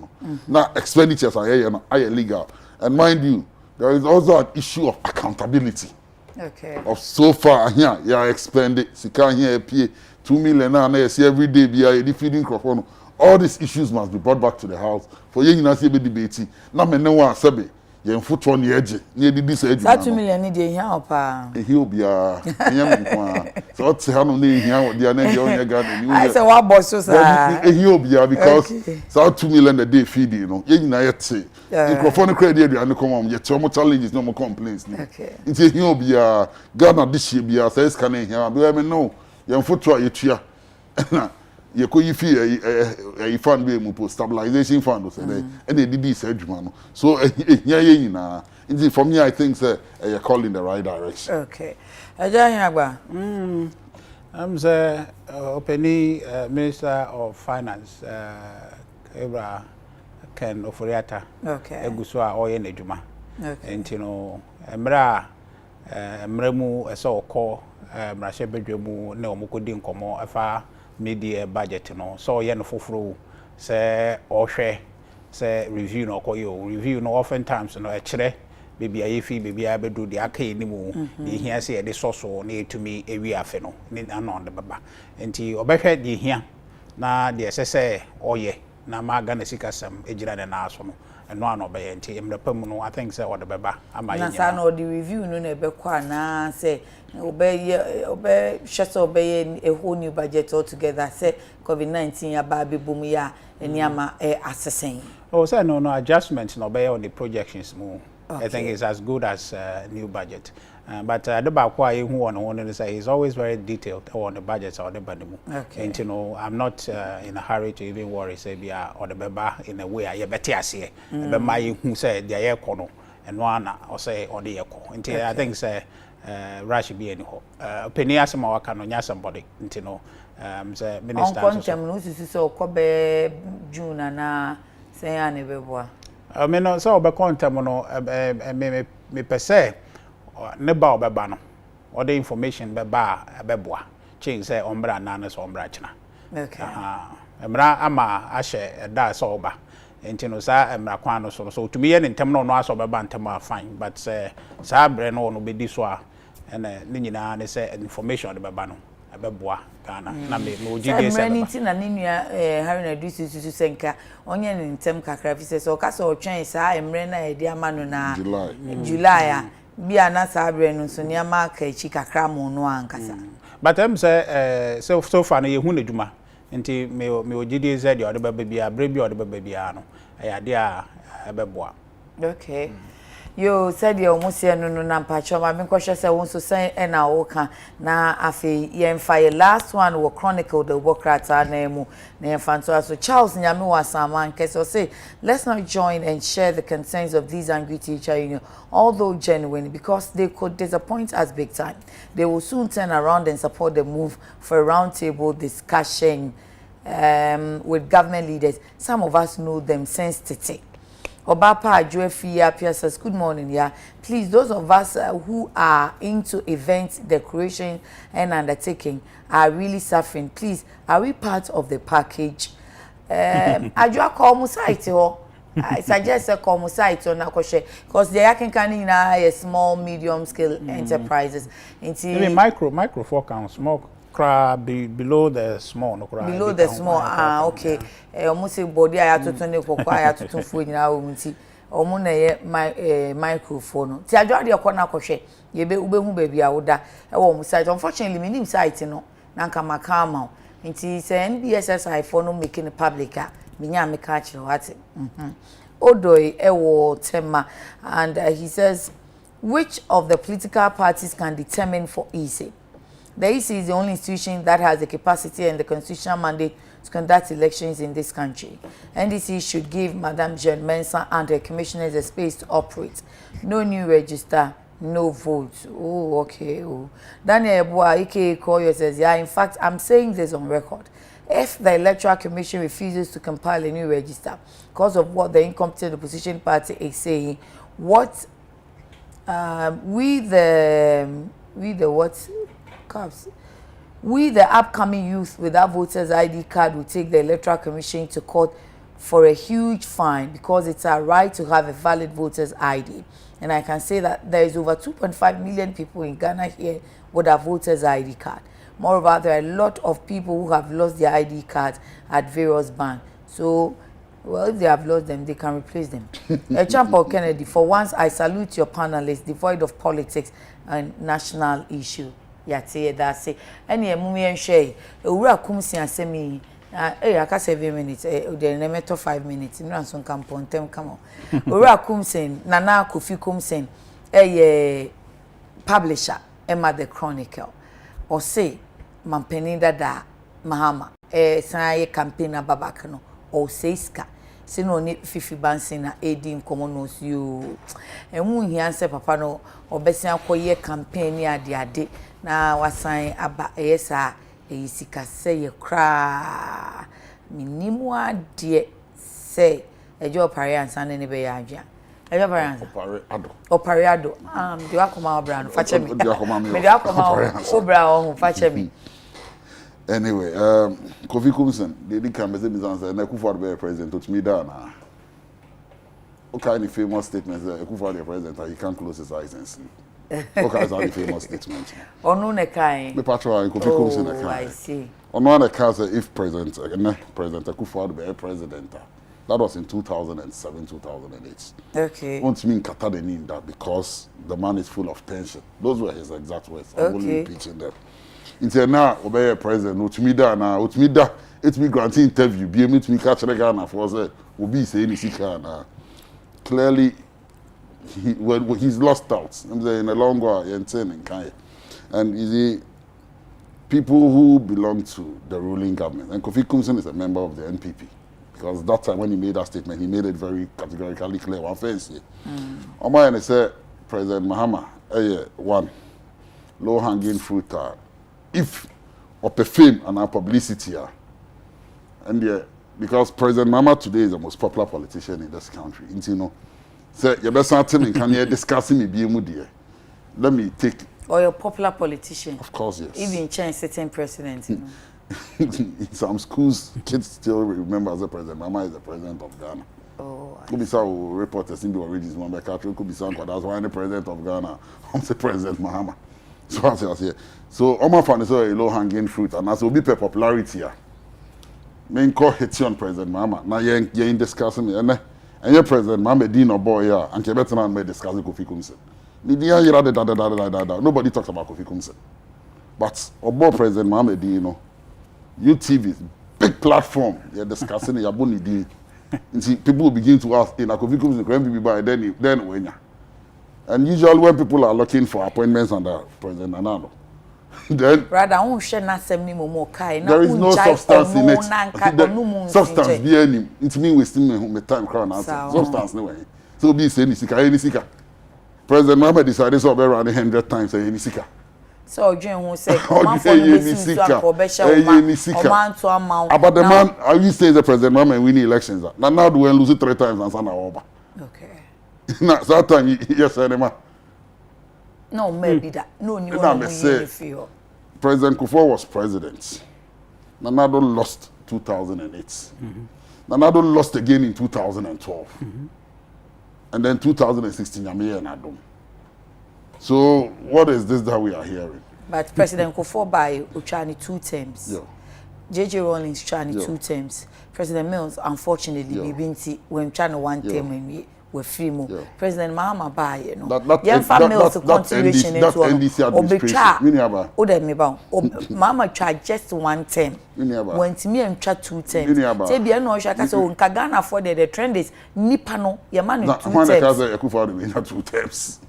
Now, expenditures are illegal. And mind you, there is also an issue of accountability. Okay. Of so far, here, you are expended, Sika here, pay 2 million, and I see every day, be a feeding crop. All these issues must be brought back to the House for you to be debating. Now, me no one sabi. You foot on the edge. Near this edge. That 2 million need here, pa. He'll be a so what's how many here with the energy garden. I said, what boss was that? He'll be because so 2 million a day feeding, you know. You know, yet say. Microphone credit and come on, yet your challenges, no more complaints. Okay. Until he'll be a Ghana this year, be a says, can I hear? Do I know? Young foot try it here. You could feel a fund be stabilization fund, and they did this edgeman. So, yeah, for me, I think you're calling in the right direction. Okay. I'm the opening Minister of Finance, Ebra Ken Oforiata. Okay. Eguswa Oye Nejuma. Okay. And you know, Emra Mremu, a so called Mrashe Bedremu, no Mukudin Komo, Afa. Media budget no so ye no foforo say ohwe say review no koyo review no oftentimes no e kire baby ayefi baby abedu de akai ni mu e hia say e de soso na etumi ewi afe no ni anon de baba enti obehwe de hia na de sese oye na maga na sikasam egira de na aso no eno an obeye enti emrapam no I think say o de baba amaye na sa no the review no na be kwa na say obey share obey a whole new budget altogether say COVID-19 ya ba be boom ya eniama assessing. Oh say no adjustments no obey on the projections more. Okay. I think it's as good as new budget. But the back why who on to say is always very detailed on the budgets or the banimu. Okay. And you know, I'm not in a hurry to even worry say be or the beba in a way I better see. But my who said the air kono and one or say on the echo. Until I think say rush be any ho penny asema waka no nya somebody nti no say minister on contem no susu so kobe June na say ya ne beboa me no so be contem no me pese ne ba obeba no all the information be ba beboa change say ombra na na so ombra china okay emra ama ahye da so oba enti no sa emra kwan no so tumi ye ne ntem no aso beba ntem a fine but sa bre no no be di so a ene ne nyina ne say information de beba no abeboa Ghana na me ogide se beba na ne nua Harry na du susu senka onye ne ntem kakra fi se so ka so twen sa emre na ye di ama no na July a bia na sa bre no so ne ma ka chi kakra mo no ankasa but em say so far na ye hu na djuma nti me ogide ze de ode beba bia bre bia ode beba bia no ya de a abeboa okay yo said you almost here no na mpacho ma me kwhwe se won so sen e na wo kan na afi ye mfa last one wo chronicle the Bokrata na emu na mfanto so Charles Nyame wasama nke so say let's not join and share the concerns of these angry teacher union although genuine because they could disappoint us big time. They will soon turn around and support the move for a roundtable discussion with government leaders. Some of us know them since today. Obapa Ajuefia says, good morning, yeah. Please, those of us who are into event decoration and undertaking are really suffering. Please, are we part of the package? Ajua call Musaiti ho. I suggest a call Musaiti on Akoshe because they are can a small, medium scale enterprises. Maybe micro forecast, small. Below the small no below the small okay almost say body aya tutun ne kokwa aya tutun fo nyina wo nti omo na ye microphone ti adwo de ko na kohwe ye be ubehu ba bia woda e wo mo site unfortunately minim site no na nka makama nti say NBSSI for no making public minya me ka kire what odoi e wo tema and he says which of the political parties can determine for EC. The EC is the only institution that has the capacity and the constitutional mandate to conduct elections in this country. NDC should give Madam Jean Mensah and her commissioners a space to operate. No new register, no votes. Oh, okay. Oh. Daniel Ebua, aka Koyo, says, yeah, in fact, I'm saying this on record. If the Electoral Commission refuses to compile a new register because of what the incompetent opposition party is saying, what we the what? Caps. We, the upcoming youth without voters' ID card, will take the Electoral Commission to court for a huge fine because it's our right to have a valid voters' ID. And I can say that there is over 2.5 million people in Ghana here with a voters' ID card. Moreover, there are a lot of people who have lost their ID cards at various banks. So, well, if they have lost them, they can replace them. Champo Kennedy, for once, I salute your panelists, devoid of politics and national issue. Yate that's it. Any mummy and shay. Ura kumsi asemi. Aka 7 minutes. Then nemeto 5 minutes. No son come tem come on. Ura kumsen. Nana Kofi kumsen. Publisher. Emma the Chronicle. Or say Mampenida da Mahama. Say campaigner babakano. Or say ska. Sino ni fifi bansina edim komonos you. Emu hianse papa no. Obesia koye campaign ade. Na wasan aba esa eyisika se ye kra minimu ade se ejo opare ansa ne be ya adwa ejo opare ansa opare ado de wakoma obra no fache me de wakoma obra o fache me anyway Kofi Kumsen they can be say na Akufo be president to me da na okay any famous statements Akufo the president he can't close his eyes and sleep. Okay, that's the famous statement. Onu ne kai. Me patrol and Kofi Kumsen ne kai. I see. Onu ne kai say if President Akufo be president. That was in 2007, 2008. Okay. Won't mean Qatar they need that because the man is full of tension. Those were his exact words. I'm only repeating them. It's now obey president. Utmida na Utmida. It's me granting interview. Be me to me catch the Ghana for say obi say ni sika na. Clearly. He's lost out. I'm saying in a long while, and you see, people who belong to the ruling government, and Kofi Kumsen is a member of the NPP, because that time when he made that statement, he made it very categorically clear. One fancy. On my end, he said, President Mahama, one, low hanging fruit if of a fame and our publicity and because President Mama today is the most popular politician in this country. You know, so you better start telling can you discussing me being dear. Let me take. Or you're a popular politician. Of course, yes. Even change sitting president. You know. In some schools, kids still remember as the president. Mama is the president of Ghana. Oh. Could be some reporters in the origins. One by Catherine could be some. That's why the president of Ghana. I'm the president Mahama. So I say, so Oma fan is a low hanging fruit, and as will be popularity here. Main call hit on President Mahama. Now you're in discussing me, and your President Mahama Dean or boy here, and Kebetan may discuss Kofi Kumse. Nobody talks about Kofi Kumse, but about President Mahama Dean, you know. UTV, big platform, you're discussing your bony deal. People will begin to ask, in Akofi comes in then when. And usually when people are looking for appointments under President Anano, then rather I won't share not send me more kai. There is no substance in it. Substance be any. It means wasting my time crown answer. Substance no way. So be saying any sika. President Mahama decided to around 100 times any sika. So Jane who say man for about the man I used to say the President Mahama and winning elections. Now do we lose it 3 times and sana over. Okay. Now that time yes anema. No maybe that. No new one feel. President Kufuor was president. Nanado lost 2008. Nanado lost again in 2012. And then 2016 Yamiye and Adom. So what is this that we are hearing? But President Kufuor by Uchani 2 terms. Yeah. JJ Rawlings Chani 2 terms. President Mills unfortunately Binti when China 1 term when we free more. President Mahama by you know. That Mills continuation into NDC administration. Mama tried just 1 term. When to me and chat 2 terms. Tebia no shaka so Kagana for the trend is Nipano Yamani 2 terms.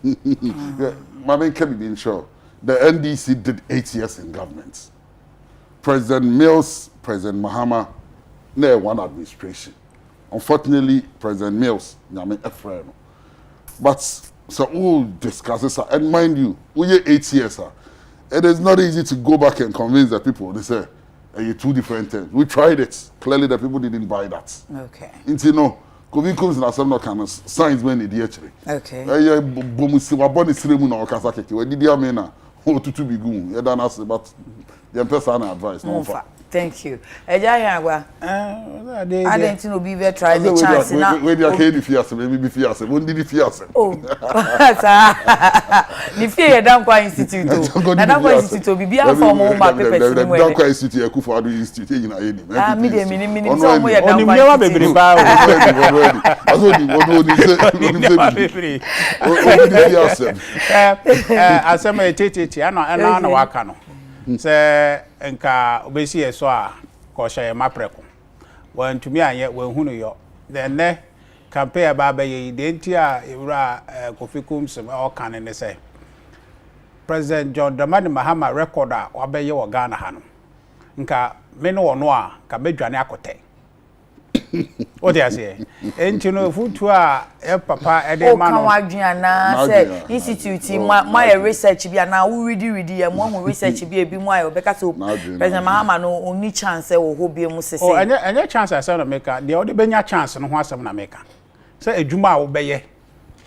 Mama can be sure. The NDC did 8 years in government. President Mills, President Mahama, no one administration. Unfortunately, President Mills, but so all discusses, and mind you, we are 8 years. It is not easy to go back and convince the people. They say, you're 2 different things. We tried it. Clearly, the people didn't buy that. Okay. You know, COVID comes in some kind of signs when it actually. Okay. But the person advice. Thank you. Eja I didn't know be very try the chance now. We dey care the fear, maybe be fear. When did the fear? Oh. The fear Dankwa Institute. Na Dankwa Institute be bia for mo ma papers ni we. Dankwa Institute e Kufuor Institute e na ye ni. Me dey mini so mo ye Dankwa. Oni mewa bebre ba o. Aso ni bebre. Asema etete ana waka no. Se nka obesi eso a ko hye mapreko wantumi anye wanhunu yo then ne campaign ba ba ye de nti a ewura Kofi Kumse o kan ne se President John Dramani Mahama record a wabeye wo Ghana ha no nka me no wono a ka bedwane akote o de ase enti no futu a papa e de ma no o kan wadwan na say institute my research bia na wo read ya mo research bia bi mo ayo beka so President Mahama no oni chance wo ho bia mu sese o anya chance ase na meka de o de benya chance no ho asem na meka say adwuma a wo beye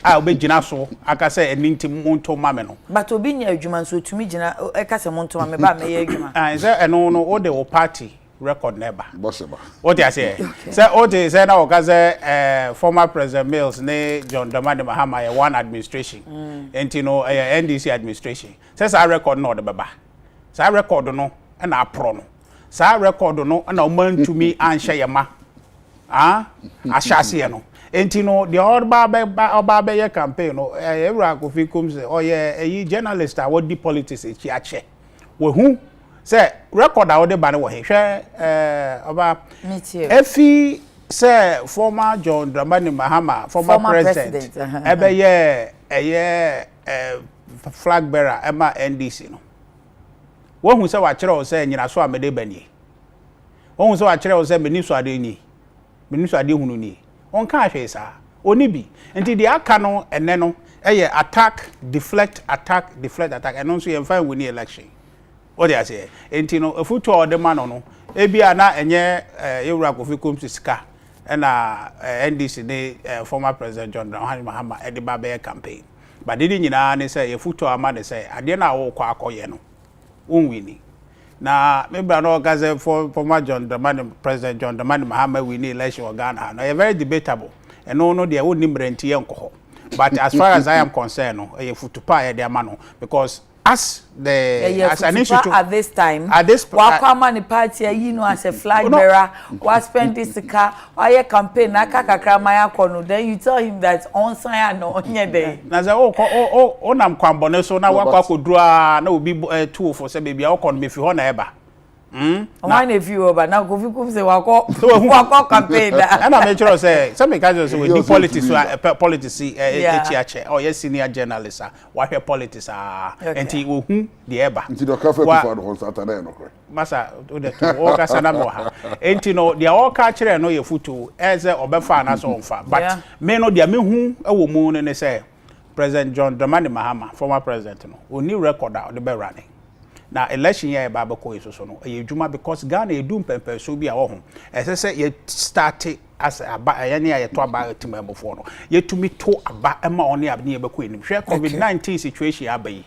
a wo be gina so aka say eninti monto ma me no but obi nya adwuma so tumi gina e ka say monto ma me ba me ye adwuma say eno no o de wo party record never. Bosseba. What you say? Say Ote say na okaze former President Mills ne John Dramani Mahama one administration. And you know NDC administration. Says I record no the baba. Say record no and a pro no. Say record no and a man to me and share ma. Ah? Ashasi no. And you know the old Baba campaign no every Kofi comes oh yeah a journalist I what the politics e chiache. We who say record out the banner he oba efi say former John Dramani Mahama former president flag bearer ema NDC no wo hu say wa kire o say nyina so amede bani wo hu say wa kire o say meni so ade ni meni so ade hunu ni on ka hwe sa oni bi enti de aka no ene no attack, deflect, attack, deflect, attack. And also you find winning election. What do I say? And you know, if you told the man no, ebia na enye Ewura Kofi Komsi sika and NDC the former President John Dramani Mahama at the Babe campaign. But didn't you know say if you told a man say I didn't know kwa koyeno. Winning. Now, maybe I know Gaza former President John Dramani Mahama winning election in Ghana. Now, very debatable. And no, they wouldn't rent alcohol. But as far as I am concerned, no, a futupa their mano because as an institute at this time, Wakwama party, you know, as a flag bearer, was spent this car, or campaign, Nakaka Kono, then you tell him that on sign no on your day. Naza oh, I'm Kwambone, so now Waka could draw no be 2 for say baby, I'll call me if you want ever. One if you over now go say wako campaign and I make sure say some guys with the politics or yes senior journalist what your politics are and who the eba into the cafe for Saturday no massa the all kasana mo ha enti no they all catch no your futu as obefa na so onfa but me no dia me hu ewo mu ne say President John Dramani Mahama former president no oni record out the be running. Now election year baba ko so no e dwuma because Ghana e dum pempe so bi a wo ho e say ye start as aba ye ne to aba timamofo no ye tumi to aba ema one abne ye beko enim hwe COVID-19 situation abayi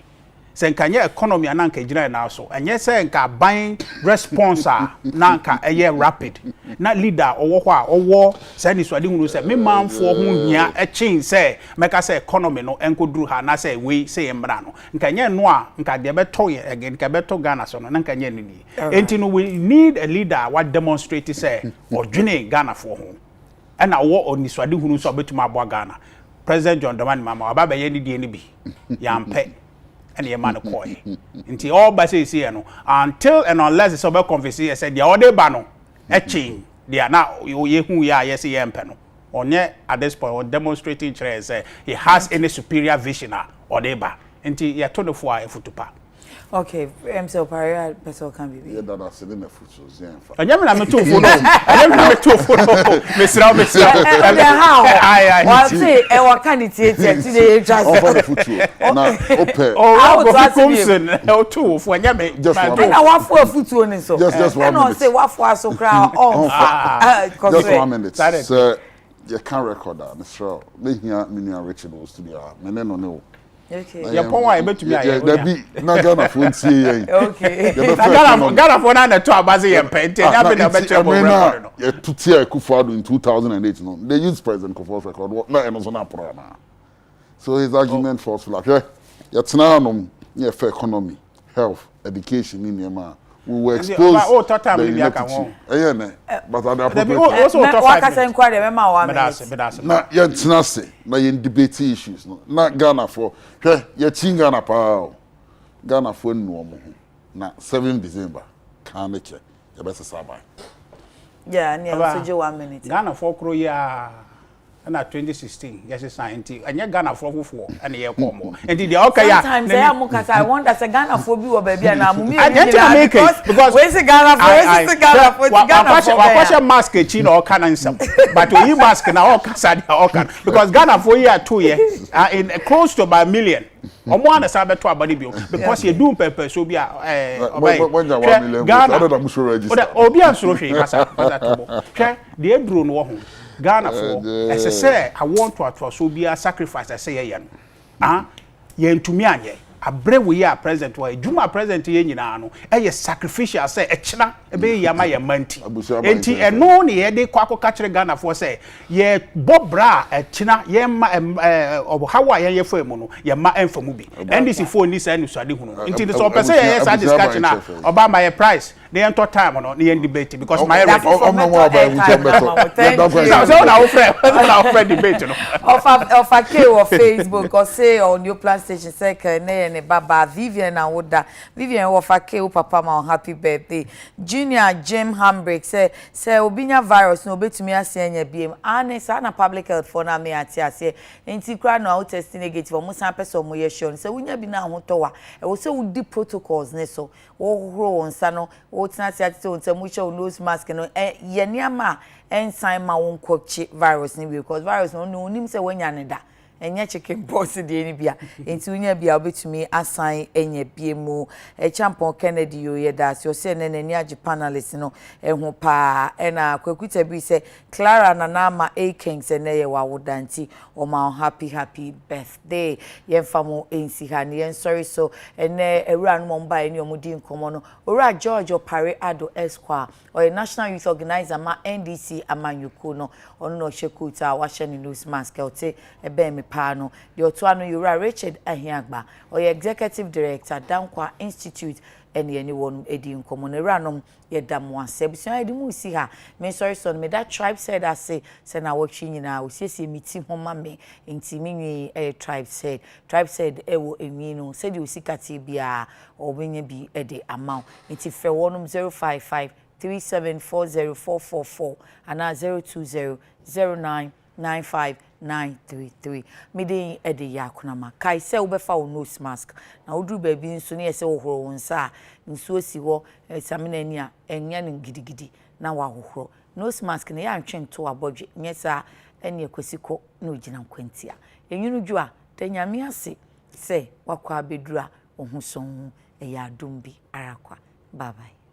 se nkanye economy ananka gina na so enye se nka ban response nanka eye rapid na leader owo ho a owo se ni so ade hunu se me manfo ho hia echin se meka se economy no enkoduru ha na se we se yemra no nkanye no a nka de beto ye again ka beto Ghana so no nkanye ni enti no we need a leader what demonstrate say odwene Ghana fo ho na wo oni so ade hunu so betuma abo Ghana President John Dramani Mahama ababa ye ni die ni bi yampe and your man koi. Until all by say no until and unless it's about conversation, said the other bano a chain. They are now you who ya yes empeno. On yet at this point or demonstrating say he has any superior vision or deba. Until you are 24 a footpa. Okay, so Paria person can be. Yeah, that is in the footers. I never am too full. I never am too full. Mr. How? I say, I was candidate today. Just over the football. Now, open. Oh, two for Yame. Just one. And I want for a football. So just 1 minute. I say what for so crowd. Just 1 minute. Sir, you can't record that. Mr. They hear me and Richard was to the men no. Okay. Ya pon wa ebetu bia ya. There be na Ghana phone tie. Okay. Ghana phone na to abaze ye pente. Ya be na betu mo record no. Ya tutia Akufo-Addo in 2008 no. They used President Akufo-Addo's record. Na eno so na pro na. So his argument for like ya tena no ya for economy, health, education in Yama. We were exposed. Oh, total me bia kan won. But at the appropriate also top 5. Waka say inquiry me ma 1 minute. Na ya tena se na ye debate issues no. Na Ghana for ya chin Ghana pa. Ghana for no mo na 7 December kan make ya be sabai. Yeah, near so 1 minute. Ghana for kro ya na 2016 yes science anya Ghana for fufu and ye come and the okay ya sometimes I am because I want that Ghana for bi wo baby na mu me because we say Ghana for Ghana for mask chi na oka na nsam but we mask na oka sad oka because Ghana for year 2 years in close to by million omo ana sa beto abade bio because you do pepper so bia Ghana obi ansoro hwe kasa to hwe de eduro no ho Ghana for as I say I want to so be a sacrifice I say yen yen to me anye abre we ya president wa juma president yen nyina no e sacrificial say e kina e be yama ye manti enti eno ne ye de kwa ka kire Ghana for say ye bobra e kina ye ma hawa ye famu no ye ma enfamu bi ndc phone ni say ni so ade hunu enti so person ye say discussion na oba my price they enter time no they debate because my I'm no more about so now friend debate no of a K or Facebook or say on your plan station say ne baba Vivian and Woda Vivian of a K papa ma happy birthday Junior Jim Hambrick say obinya virus no betumi ase anya biem ane na public health for na me ati ase enti kra no out test negative mo san person mo ye sure say wunya bi na ho to wa e wo say wo di protocols ne so wo horo onsa no wo tina ti ati onsa mo show nose mask no ye niama ensign ma won kwakye virus ni because virus no onim say wanya ne da enye chicken pox de ni bia enti unya bia obetumi asan enye biemu champon Kennedy yo ye da so se ne nani age panelist no ehu pa na kwakuta bi se Clara Nanama A Kings ene ye wawodanti o ma happy birthday ye famo ensi ha ne sorry so ene ewura no mba eni omudi nkomo no owura George Opare Ado Esquire or National Youth Organizer ma NDC amanyuko no ono no shekuta wa sheni news mask ote ebe me pa no de oto anu owura Richard Ahiagba or Executive Director Dankwa Institute eni won edi nkomo no ranom ye damo asebso edi mu si ha me sorry son me that tribe said I say na watchi nyina o siesie miti homa me enti menwi tribe said ewo enwi no said o sikati bia obenye bi ede amount enti fe wonum 055 3740444 and 02009959933 midin ede yakunama kai se ubefa o nose mask na udru baby nso ne yese wohoro wonsa nso si ho examine ni a enya ne gidigidi na wahohoro nose mask ne ya antwen to abodwe nyesa ene ekosiko na ogina nkwantia enwunu dwu a tanyame ase se wakwa bedura ohuson eya adumbi arakwa bye bye.